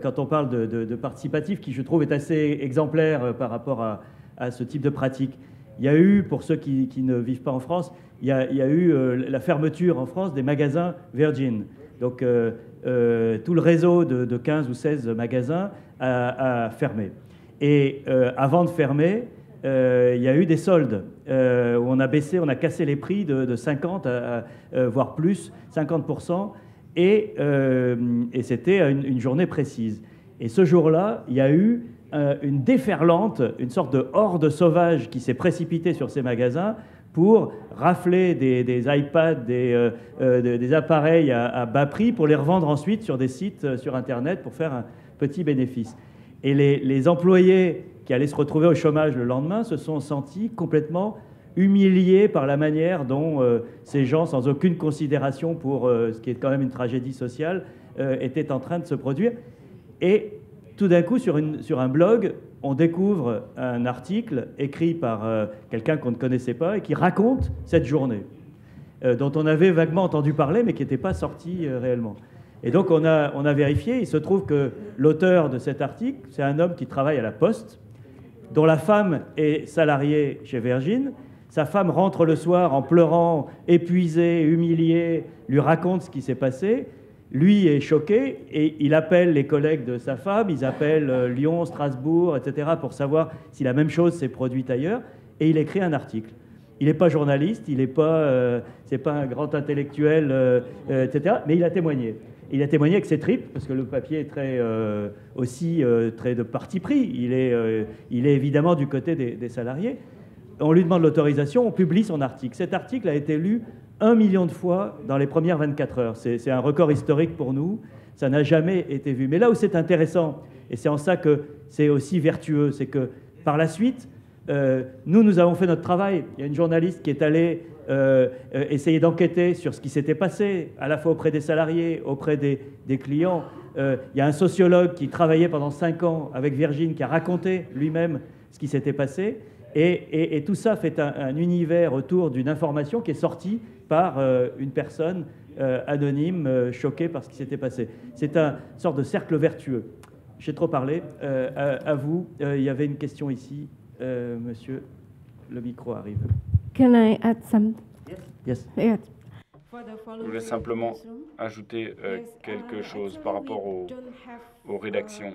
quand on parle de participatif, qui je trouve est assez exemplaire par rapport à ce type de pratique. Il y a eu, pour ceux qui ne vivent pas en France, il y a eu la fermeture en France des magasins Virgin. Donc tout le réseau de 15 ou 16 magasins a fermé. Et avant de fermer, il y a eu des soldes où on a cassé les prix de 50 voire plus, 50%, et c'était une journée précise. Et ce jour-là, il y a eu une déferlante, une sorte de horde sauvage qui s'est précipitée sur ces magasins pour rafler des iPads, des appareils à bas prix pour les revendre ensuite sur des sites sur Internet pour faire un petit bénéfice. Et les employés qui allaient se retrouver au chômage le lendemain se sont sentis complètement humiliés par la manière dont ces gens, sans aucune considération pour ce qui est quand même une tragédie sociale, étaient en train de se produire. Et tout d'un coup, sur un blog, on découvre un article écrit par quelqu'un qu'on ne connaissait pas et qui raconte cette journée, dont on avait vaguement entendu parler, mais qui n'était pas sorti réellement. Et donc, on a vérifié. Il se trouve que l'auteur de cet article, c'est un homme qui travaille à la Poste, dont la femme est salariée chez Virgin. Sa femme rentre le soir en pleurant, épuisée, humiliée, lui raconte ce qui s'est passé. lui est choqué et il appelle les collègues de sa femme, ils appellent Lyon, Strasbourg, etc. pour savoir si la même chose s'est produite ailleurs, et il écrit un article. Il n'est pas journaliste, il n'est pas, c'est pas un grand intellectuel, etc. Mais il a témoigné. Il a témoigné avec ses tripes, parce que le papier est très, aussi très de parti pris. Il est évidemment du côté des salariés. On lui demande l'autorisation, on publie son article. Cet article a été lu 1 million de fois dans les premières 24 heures. C'est un record historique pour nous. Ça n'a jamais été vu. Mais là où c'est intéressant, et c'est en ça que c'est aussi vertueux, c'est que par la suite, nous avons fait notre travail. Il y a une journaliste qui est allée essayer d'enquêter sur ce qui s'était passé, à la fois auprès des salariés, auprès des clients. Il y a un sociologue qui travaillait pendant 5 ans avec Virgin, qui a raconté lui-même ce qui s'était passé. Et tout ça fait un univers autour d'une information qui est sortie par une personne anonyme, choquée par ce qui s'était passé. C'est une sorte de cercle vertueux. J'ai trop parlé. À vous, il y avait une question ici. Monsieur, le micro arrive. Can I add some? Yes. Yes. Je voulais simplement ajouter quelque chose par rapport aux rédactions.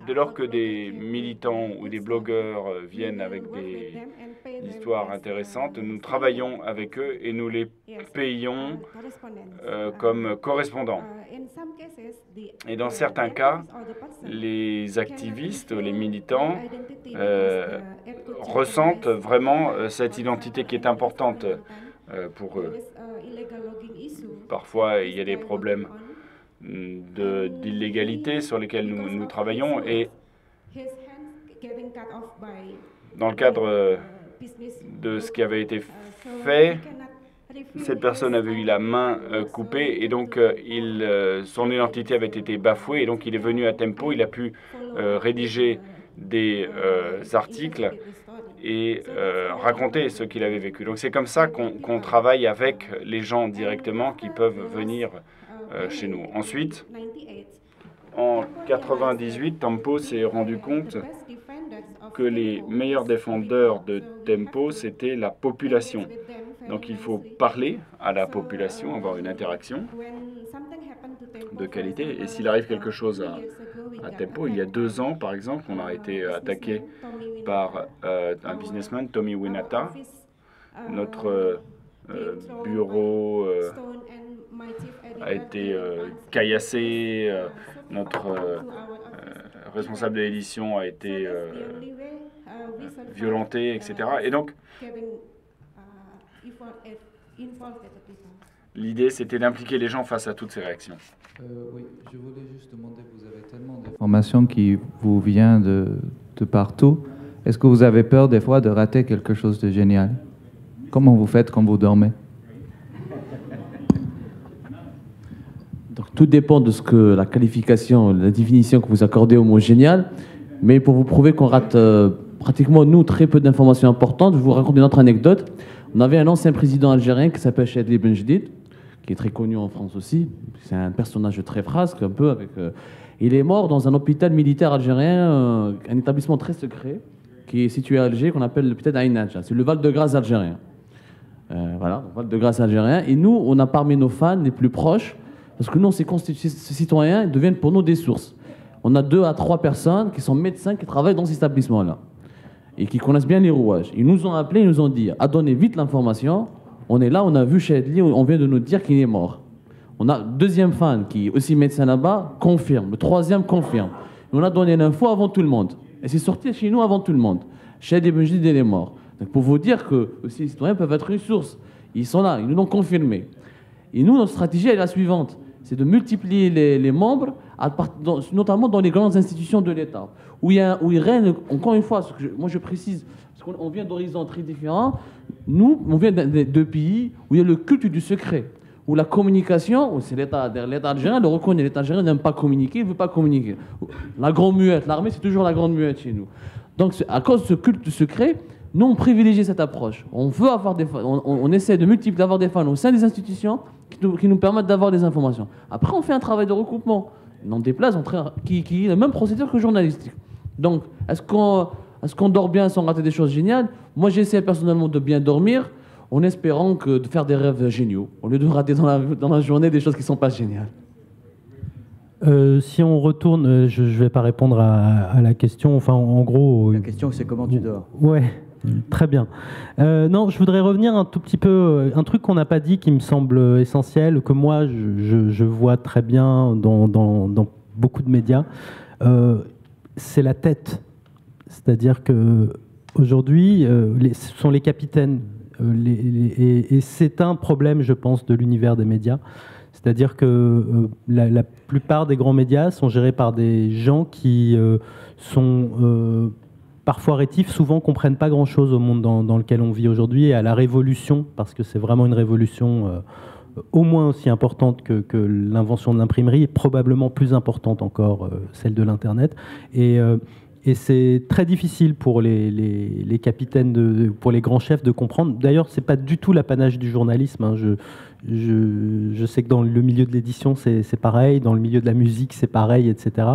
Dès lors que des militants ou des blogueurs viennent avec des histoires intéressantes, nous travaillons avec eux et nous les payons comme correspondants. Et dans certains cas, les activistes, les militants ressentent vraiment cette identité qui est importante pour eux. Parfois, il y a des problèmes d'illégalité sur lesquels nous travaillons, et dans le cadre de ce qui avait été fait, cette personne avait eu la main coupée et donc son identité avait été bafouée, et donc il est venu à Tempo, il a pu rédiger des articles et raconter ce qu'il avait vécu. Donc c'est comme ça qu'on travaille avec les gens directement qui peuvent venir chez nous. Ensuite, en 1998, Tempo s'est rendu compte que les meilleurs défendeurs de Tempo, c'était la population. Donc il faut parler à la population, avoir une interaction de qualité. Et s'il arrive quelque chose à Tempo, il y a 2 ans, par exemple, on a été attaqué par un businessman, Tommy Winata. Notre bureau a été caillassé, notre responsable de l'édition a été violenté, etc. Et donc, l'idée, c'était d'impliquer les gens face à toutes ces réactions. Oui, je voulais juste demander, vous avez tellement d'informations qui vous viennent de partout. Est-ce que vous avez peur des fois de rater quelque chose de génial? Comment vous faites quand vous dormez? Donc, tout dépend de ce que la qualification, la définition que vous accordez au mot génial. Mais pour vous prouver qu'on rate pratiquement, nous, très peu d'informations importantes, je vous raconte une autre anecdote. On avait un ancien président algérien qui s'appelle Chadli Benjedid, qui est très connu en France aussi. C'est un personnage très frasque, un peu. Il est mort dans un hôpital militaire algérien, un établissement très secret, qui est situé à Alger, qu'on appelle l'hôpital Ain Nadja. C'est le Val-de-Grâce algérien. Voilà, le Val-de-Grâce algérien. Et nous, on a parmi nos fans les plus proches, parce que nous, ces citoyens deviennent pour nous des sources. On a 2 à 3 personnes qui sont médecins qui travaillent dans cet établissement-là et qui connaissent bien les rouages. Ils nous ont appelés, ils nous ont dit « donnez vite l'information, on est là, on a vu Chadli, on vient de nous dire qu'il est mort. » On a 2e fan qui est aussi médecin là-bas, confirme. Le 3e confirme. Et on a donné l'info avant tout le monde. Et c'est sorti chez nous avant tout le monde. Chadli Benjedid, il est mort. Donc pour vous dire que aussi, les citoyens peuvent être une source. Ils sont là, ils nous l'ont confirmé. Et nous, notre stratégie est la suivante. C'est de multiplier les membres, notamment dans les grandes institutions de l'État, où il règne, encore une fois, moi je précise, parce qu'on vient d'horizons très différents, nous, on vient de pays où il y a le culte du secret, où la communication, c'est l'État algérien le reconnaît, l'État algérien n'aime pas communiquer, il ne veut pas communiquer. La grande muette, l'armée c'est toujours la grande muette chez nous. Donc à cause de ce culte du secret, nous on privilégie cette approche. On veut avoir on essaie de multiplier, d'avoir des fans au sein des institutions qui nous permettent d'avoir des informations. Après on fait un travail de recoupement. On déplace qui est le même procédure que journalistique. Donc, est-ce qu'on dort bien sans rater des choses géniales? Moi, j'essaie personnellement de bien dormir. en espérant de faire des rêves géniaux, au lieu de rater dans la journée des choses qui ne sont pas géniales. Si on retourne, je ne vais pas répondre à la question. Enfin, en gros... La question, c'est comment tu dors. Ouais, très bien. Non, je voudrais revenir un tout petit peu... un truc qu'on n'a pas dit qui me semble essentiel, que moi, je vois très bien dans beaucoup de médias, c'est la tête. C'est-à-dire qu'aujourd'hui, ce sont les capitaines. Et c'est un problème, je pense, de l'univers des médias. C'est-à-dire que la plupart des grands médias sont gérés par des gens qui sont parfois rétifs, souvent ne comprennent pas grand-chose au monde dans lequel on vit aujourd'hui et à la révolution, parce que c'est vraiment une révolution au moins aussi importante que l'invention de l'imprimerie, et probablement plus importante encore, celle de l'Internet. Et c'est très difficile pour les capitaines, pour les grands chefs de comprendre. D'ailleurs, ce n'est pas du tout l'apanage du journalisme. Hein. Je sais que dans le milieu de l'édition, c'est pareil. Dans le milieu de la musique, c'est pareil, etc.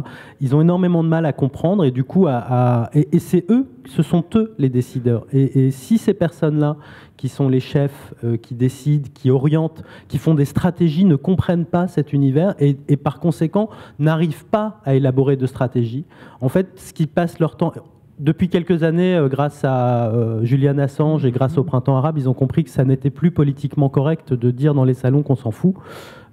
Ils ont énormément de mal à comprendre. Et du coup, et c'est eux, ce sont eux les décideurs. Et si ces personnes-là, qui sont les chefs, qui décident, qui orientent, qui font des stratégies, ne comprennent pas cet univers et par conséquent n'arrivent pas à élaborer de stratégie. En fait, ce qui passe leur temps... Depuis quelques années, grâce à Julian Assange et grâce au Printemps arabe, ils ont compris que ça n'était plus politiquement correct de dire dans les salons qu'on s'en fout.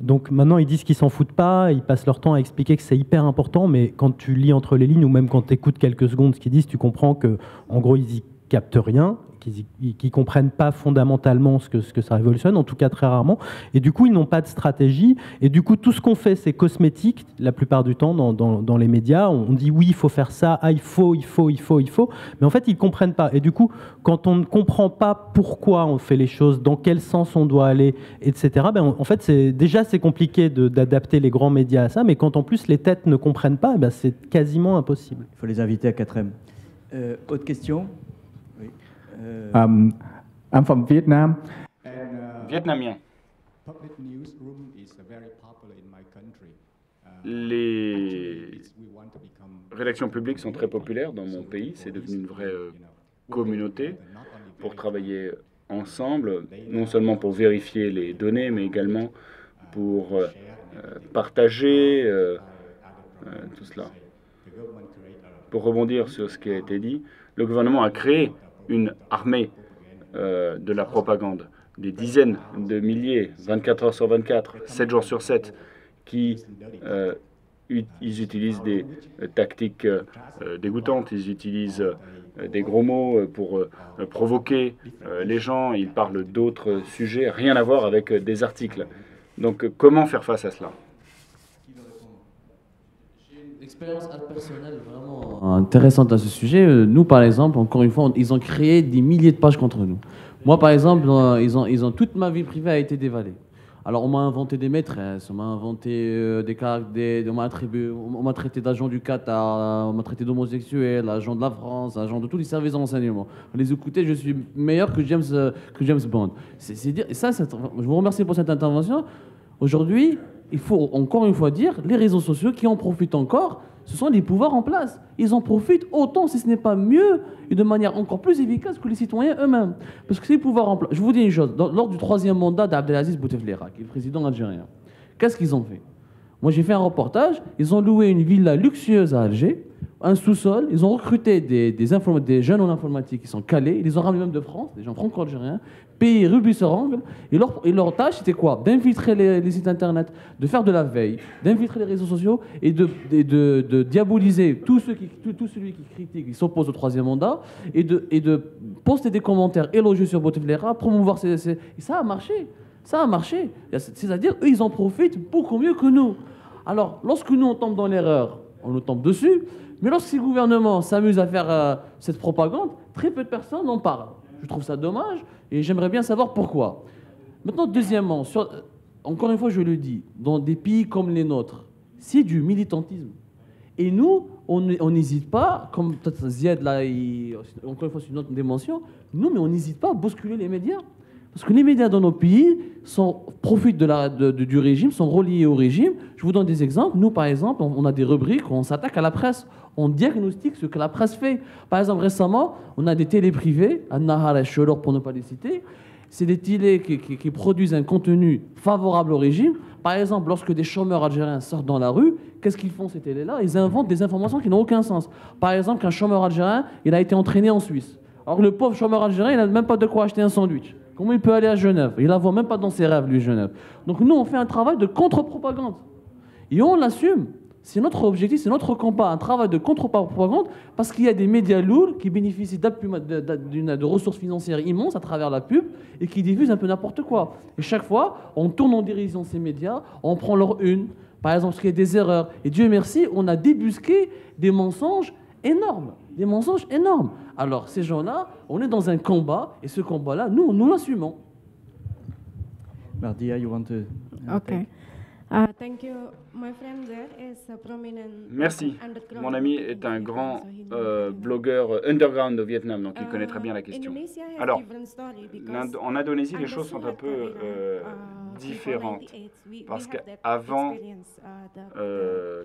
Donc maintenant, ils disent qu'ils s'en foutent pas, ils passent leur temps à expliquer que c'est hyper important, mais quand tu lis entre les lignes ou même quand tu écoutes quelques secondes ce qu'ils disent, tu comprends que, en gros, ils y captent rien, qui comprennent pas fondamentalement ce que ça révolutionne, en tout cas très rarement. Et du coup, ils n'ont pas de stratégie. Et du coup, tout ce qu'on fait, c'est cosmétique, la plupart du temps, dans les médias. On dit oui, il faut faire ça, il faut. Mais en fait, ils comprennent pas. Et du coup, quand on ne comprend pas pourquoi on fait les choses, dans quel sens on doit aller, etc., en fait, c'est compliqué d'adapter les grands médias à ça. Mais quand en plus les têtes ne comprennent pas, c'est quasiment impossible. Il faut les inviter à 4M. Autre question? I'm from Vietnam. Vietnamien. Les rédactions publiques sont très populaires dans mon pays. C'est devenu une vraie communauté pour travailler ensemble, non seulement pour vérifier les données, mais également pour partager tout cela. Pour rebondir sur ce qui a été dit, le gouvernement a créé une armée de la propagande, des dizaines de milliers, 24 heures sur 24, 7 jours sur 7, qui ils utilisent des tactiques dégoûtantes, ils utilisent des gros mots pour provoquer les gens, ils parlent d'autres sujets, rien à voir avec des articles. Donc comment faire face à cela? Expérience personnelle vraiment intéressante à ce sujet. Nous, par exemple, encore une fois, ils ont créé des milliers de pages contre nous. Moi, par exemple, toute ma vie privée a été dévalée. Alors, on m'a inventé des maîtresses, on m'a inventé on m'a traité d'agent du Qatar, on m'a traité d'homosexuel, agent de la France, agent de tous les services de renseignement. On les écoutait, je suis meilleur que James Bond. Et ça, je vous remercie pour cette intervention. Aujourd'hui, il faut encore une fois dire, les réseaux sociaux qui en profitent encore, ce sont les pouvoirs en place. Ils en profitent autant, si ce n'est pas mieux, et de manière encore plus efficace que les citoyens eux-mêmes. Parce que c'est les pouvoirs en place. Je vous dis une chose, lors du 3e mandat d'Abdelaziz Bouteflika, qui est le président algérien, qu'est-ce qu'ils ont fait? Moi, j'ai fait un reportage, ils ont loué une villa luxueuse à Alger, un sous-sol, ils ont recruté des jeunes en informatique qui sont calés, ils les ont ramenés même de France, des gens franco-algériens, payés rubis sur ongle, et leur tâche, c'était quoi? D'infiltrer les sites internet, de faire de la veille, d'infiltrer les réseaux sociaux et de diaboliser tout celui qui critique, qui s'oppose au 3e mandat, et de poster des commentaires élogieux sur Bouteflika, promouvoir et ça a marché. Ça a marché. C'est-à-dire, eux, ils en profitent beaucoup mieux que nous. Alors, lorsque nous, on tombe dans l'erreur, on nous tombe dessus, mais lorsque le gouvernement s'amuse à faire cette propagande, très peu de personnes en parlent. Je trouve ça dommage et j'aimerais bien savoir pourquoi. Maintenant, deuxièmement, encore une fois, je le dis, dans des pays comme les nôtres, c'est du militantisme. Et nous, on n'hésite pas, comme peut-être Ziad, là, encore une fois, c'est une autre dimension, mais on n'hésite pas à bousculer les médias. Parce que les médias dans nos pays profitent du régime, sont reliés au régime. Je vous donne des exemples. Nous, par exemple, on a des rubriques où on s'attaque à la presse. On diagnostique ce que la presse fait. Par exemple, récemment, on a des télés privées, An-Nahar et Sholor pour ne pas les citer. c'est des télés qui produisent un contenu favorable au régime. Par exemple, lorsque des chômeurs algériens sortent dans la rue, qu'est-ce qu'ils font ces télés-là? Ils inventent des informations qui n'ont aucun sens. Par exemple, qu'un chômeur algérien, il a été entraîné en Suisse. Alors le pauvre chômeur algérien, il n'a même pas de quoi acheter un sandwich. Comment il peut aller à Genève? Il ne la voit même pas dans ses rêves, lui, Genève. Donc nous, on fait un travail de contre-propagande. Et on l'assume. C'est notre objectif, c'est notre combat, un travail de contre-propagande, parce qu'il y a des médias lourds qui bénéficient de ressources financières immenses à travers la pub et qui diffusent un peu n'importe quoi. Et chaque fois, on tourne en dérision ces médias, on prend leur une, par exemple, parce qu'il y a des erreurs. Et Dieu merci, on a débusqué des mensonges énormes. Des mensonges énormes. Alors, ces gens-là, on est dans un combat, et ce combat-là, nous l'assumons. Mardia, you want to... Okay. Thank you. My friend there is a prominent Merci. Mon ami est un grand blogueur underground au Vietnam, donc il connaît très bien la question. Alors, en Indonésie, les choses sont un peu différentes, parce qu'avant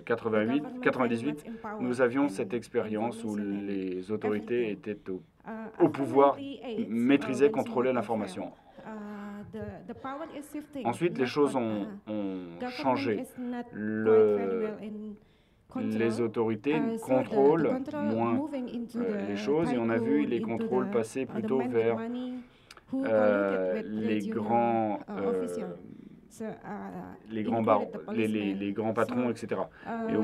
98, nous avions cette expérience où les autorités étaient au pouvoir, maîtrisaient, contrôlaient l'information. Ensuite, les choses ont changé. Les autorités contrôlent moins les choses et on a vu les contrôles passer plutôt vers les grands patrons, etc.,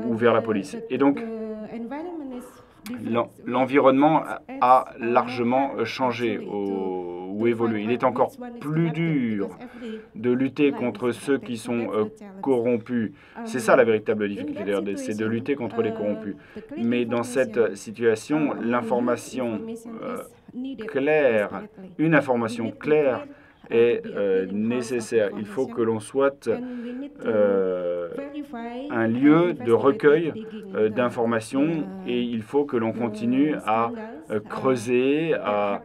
ou vers la police. Et donc, l'environnement a largement changé ou évolué. Il est encore plus dur de lutter contre ceux qui sont corrompus. C'est ça la véritable difficulté, c'est de lutter contre les corrompus. Mais dans cette situation, l'information claire, une information claire est nécessaire. Il faut que l'on soit un lieu de recueil d'informations et il faut que l'on continue à creuser, à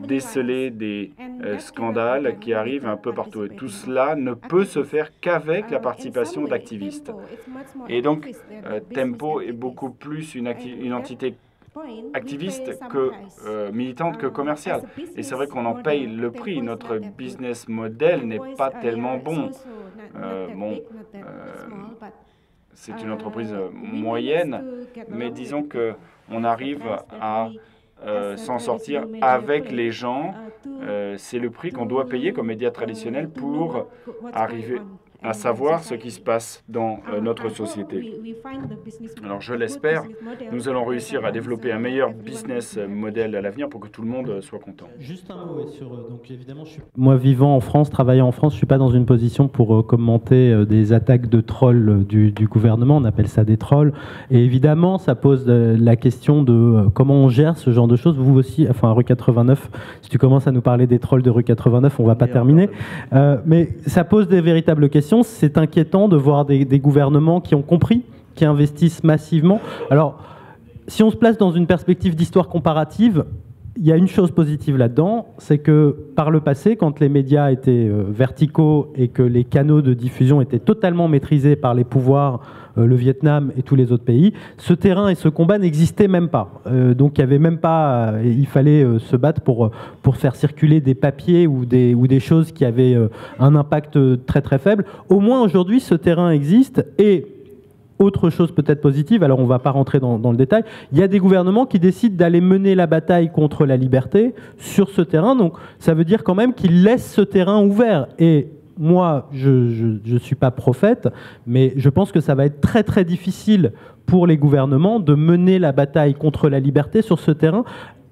déceler des scandales qui arrivent un peu partout. Et tout cela ne peut se faire qu'avec la participation d'activistes. Et donc, Tempo est beaucoup plus une entité activiste que militante que commerciale. Et c'est vrai qu'on en paye le prix. Notre business model n'est pas tellement bon. C'est une entreprise moyenne, mais disons qu'on arrive à s'en sortir avec les gens. C'est le prix qu'on doit payer comme médias traditionnels pour arriver à savoir ce qui se passe dans notre société. Alors je l'espère, nous allons réussir à développer un meilleur business model à l'avenir pour que tout le monde soit content. Juste un mot sur, donc évidemment, moi vivant en France, travaillant en France, je ne suis pas dans une position pour commenter des attaques de trolls du gouvernement, on appelle ça des trolls, et évidemment ça pose la question de comment on gère ce genre de choses. Vous aussi, enfin rue 89, si tu commences à nous parler des trolls de rue 89, on ne va pas terminer, mais ça pose des véritables questions. C'est inquiétant de voir des gouvernements qui ont compris, qui investissent massivement. Alors, si on se place dans une perspective d'histoire comparative, il y a une chose positive là-dedans, c'est que par le passé, quand les médias étaient verticaux et que les canaux de diffusion étaient totalement maîtrisés par les pouvoirs, le Vietnam et tous les autres pays, ce terrain et ce combat n'existaient même pas. Donc il y avait même pas, il fallait se battre pour faire circuler des papiers ou des choses qui avaient un impact très très faible. Au moins aujourd'hui, ce terrain existe. Et autre chose peut-être positive, alors on ne va pas rentrer dans le détail, il y a des gouvernements qui décident d'aller mener la bataille contre la liberté sur ce terrain, donc ça veut dire quand même qu'ils laissent ce terrain ouvert. Et moi, je ne suis pas prophète, mais je pense que ça va être très très difficile pour les gouvernements de mener la bataille contre la liberté sur ce terrain,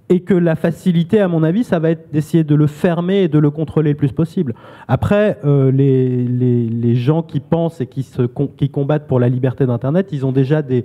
et que la facilité, à mon avis, ça va être d'essayer de le fermer et de le contrôler le plus possible. Après, les gens qui pensent et qui combattent pour la liberté d'Internet, ils ont déjà des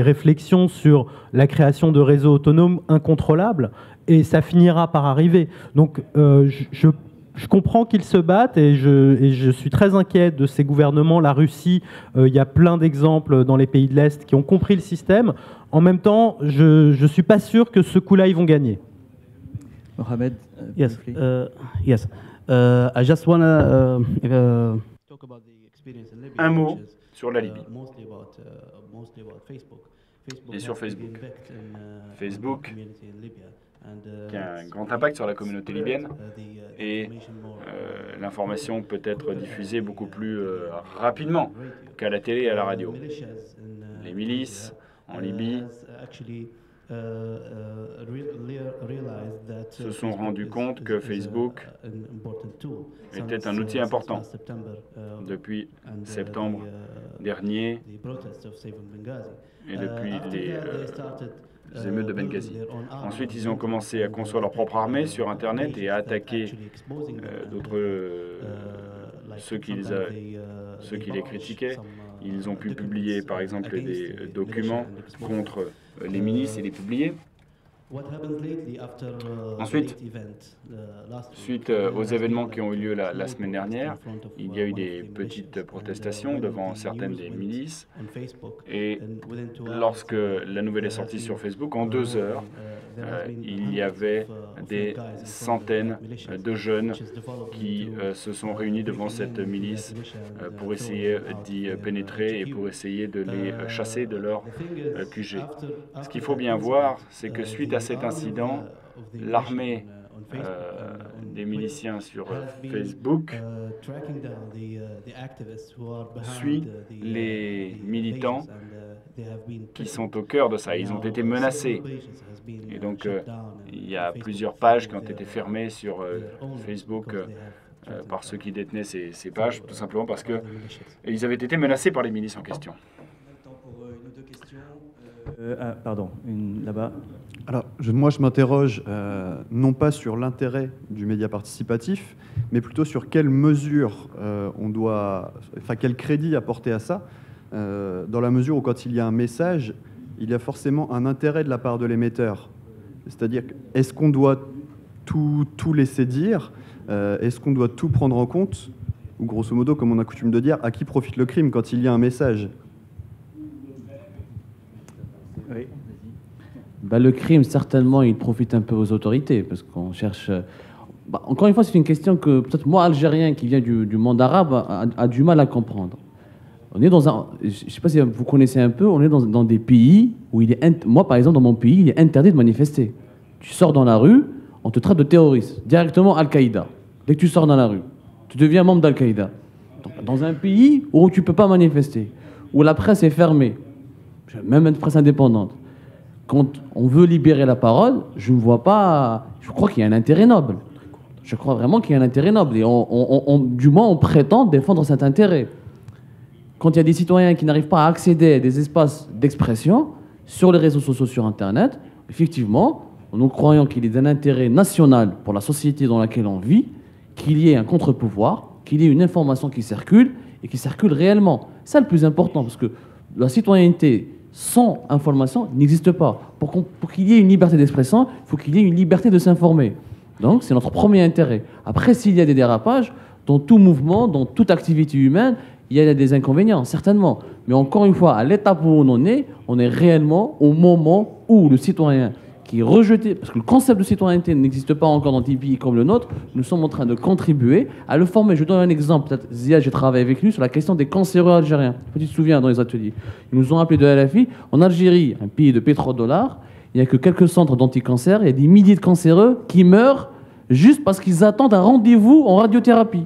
réflexions sur la création de réseaux autonomes incontrôlables, et ça finira par arriver. Donc, je comprends qu'ils se battent et je suis très inquiet de ces gouvernements. La Russie, il y a plein d'exemples dans les pays de l'Est qui ont compris le système. En même temps, je ne suis pas sûr que ce coup-là, ils vont gagner. Mohamed, yes, yes. I just want to talk about the experience in Libya. Un mot sur la Libye. Et sur Facebook. Facebook qui a un grand impact sur la communauté libyenne et l'information peut être diffusée beaucoup plus rapidement qu'à la télé et à la radio. Les milices en Libye se sont rendus compte que Facebook était un outil important depuis septembre dernier et depuis les émeutes de Benghazi. Ensuite, ils ont commencé à construire leur propre armée sur Internet et à attaquer ceux qui les critiquaient. Ils ont pu publier, par exemple, des documents contre les milices et les publier. Ensuite, suite aux événements qui ont eu lieu la semaine dernière, il y a eu des petites protestations devant certaines des milices. Et lorsque la nouvelle est sortie sur Facebook, en 2 heures, il y avait des centaines de jeunes qui se sont réunis devant cette milice pour essayer d'y pénétrer et pour essayer de les chasser de leur QG. Ce qu'il faut bien voir, c'est que suite à cet incident, l'armée des miliciens sur Facebook suit les militants qui sont au cœur de ça. Ils ont été menacés. Et donc, il y a plusieurs pages qui ont été fermées sur Facebook par ceux qui détenaient ces pages, tout simplement parce qu'ils avaient été menacés par les milices en question. Pardon, là-bas. Alors, moi, je m'interroge non pas sur l'intérêt du média participatif, mais plutôt sur quelles mesures quel crédit apporter à ça, dans la mesure où quand il y a un message, il y a forcément un intérêt de la part de l'émetteur. C'est-à-dire, est-ce qu'on doit tout laisser dire? Est-ce qu'on doit tout prendre en compte? Ou grosso modo, comme on a coutume de dire, à qui profite le crime quand il y a un message? Oui. Le crime, certainement, il profite un peu aux autorités, parce qu'on cherche... encore une fois, c'est une question que peut-être moi, Algérien, qui vient du monde arabe, a du mal à comprendre. On est dans un... Je ne sais pas si vous connaissez un peu, on est dans des pays où il est... Moi, par exemple, dans mon pays, il est interdit de manifester. Tu sors dans la rue, on te traite de terroriste, directement Al-Qaïda. Dès que tu sors dans la rue, tu deviens membre d'Al-Qaïda. Dans un pays où tu ne peux pas manifester, où la presse est fermée, même une presse indépendante. Quand on veut libérer la parole, je ne vois pas... Je crois qu'il y a un intérêt noble. Je crois vraiment qu'il y a un intérêt noble. Et du moins, on prétend défendre cet intérêt. Quand il y a des citoyens qui n'arrivent pas à accéder à des espaces d'expression sur les réseaux sociaux, sur Internet, effectivement, nous croyons qu'il est d'un intérêt national pour la société dans laquelle on vit, qu'il y ait un contre-pouvoir, qu'il y ait une information qui circule et qui circule réellement. C'est le plus important, parce que la citoyenneté sans information n'existe pas. Pour qu'il y ait une liberté d'expression, il faut qu'il y ait une liberté de s'informer. Donc, c'est notre premier intérêt. Après, s'il y a des dérapages, dans tout mouvement, dans toute activité humaine, il y a des inconvénients, certainement. Mais encore une fois, à l'étape où on est réellement au moment où le citoyen qui est rejeté, parce que le concept de citoyenneté n'existe pas encore dans des pays comme le nôtre, nous sommes en train de contribuer à le former. Je donne un exemple. Peut-être Zia, j'ai travaillé avec lui sur la question des cancéreux algériens. Tu te souviens dans les ateliers. Ils nous ont appelé de LFI. En Algérie, un pays de pétrodollars, il n'y a que quelques centres d'anti-cancer. Il y a des milliers de cancéreux qui meurent juste parce qu'ils attendent un rendez-vous en radiothérapie.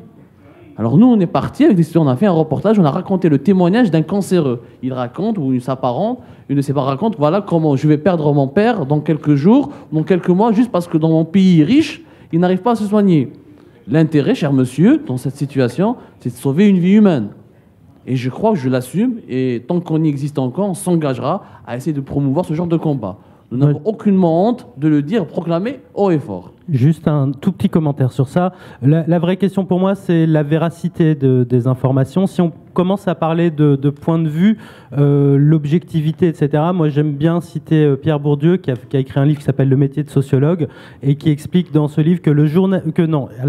Alors nous, on est partis avec des étudiants, on a fait un reportage, on a raconté le témoignage d'un cancéreux. Il raconte, ou sa parente, une de ses parents raconte, voilà comment je vais perdre mon père dans quelques jours, dans quelques mois, juste parce que dans mon pays riche, il n'arrive pas à se soigner. L'intérêt, cher monsieur, dans cette situation, c'est de sauver une vie humaine. Et je crois que je l'assume, et tant qu'on y existe encore, on s'engagera à essayer de promouvoir ce genre de combat. Nous n'avons aucunement honte de le dire, proclamer haut et fort. Juste un tout petit commentaire sur ça. La vraie question pour moi, c'est la véracité des informations. Si on commence à parler de point de vue, l'objectivité, etc., moi j'aime bien citer Pierre Bourdieu qui a écrit un livre qui s'appelle Le métier de sociologue et qui explique dans ce livre que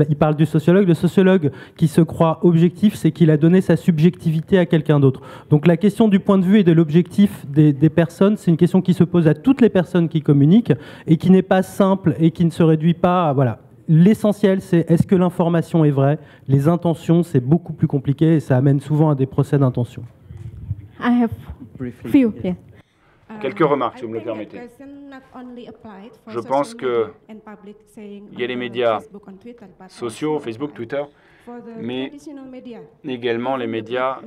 il parle du sociologue. Le sociologue qui se croit objectif, c'est qu'il a donné sa subjectivité à quelqu'un d'autre. Donc la question du point de vue et de l'objectif des personnes, c'est une question qui se pose à toutes les personnes qui communiquent et qui n'est pas simple et qui ne se réduit pas, voilà. L'essentiel, c'est est-ce que l'information est vraie? Les intentions, c'est beaucoup plus compliqué et ça amène souvent à des procès d'intention. I have few, yeah. Quelques remarques, si vous me le permettez. Je pense qu'il y a les médias sociaux, Facebook, Twitter, mais également les médias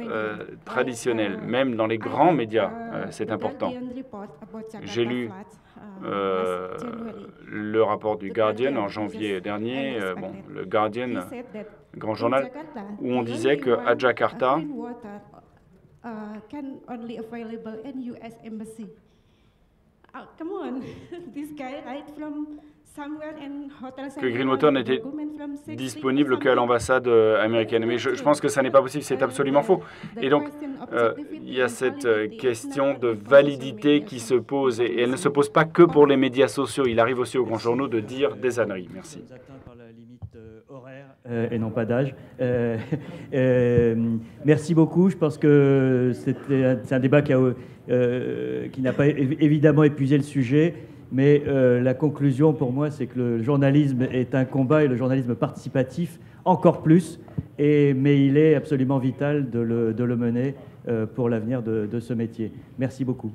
traditionnels. Même dans les grands médias, c'est important. J'ai lu le rapport du Guardian en janvier dernier, le Guardian, grand journal, où on disait qu'à Jakarta, que Greenwater n'était disponible qu'à l'ambassade américaine. Mais je pense que ça n'est pas possible, c'est absolument faux. Et donc, il y a cette question de validité qui se pose, et elle ne se pose pas que pour les médias sociaux. Il arrive aussi aux grands journaux de dire des âneries. Merci. Et non pas d'âge. Merci beaucoup. Je pense que c'est un débat qui n'a pas évidemment épuisé le sujet, mais la conclusion pour moi, c'est que le journalisme est un combat, et le journalisme participatif encore plus, mais il est absolument vital de le mener pour l'avenir de ce métier. Merci beaucoup.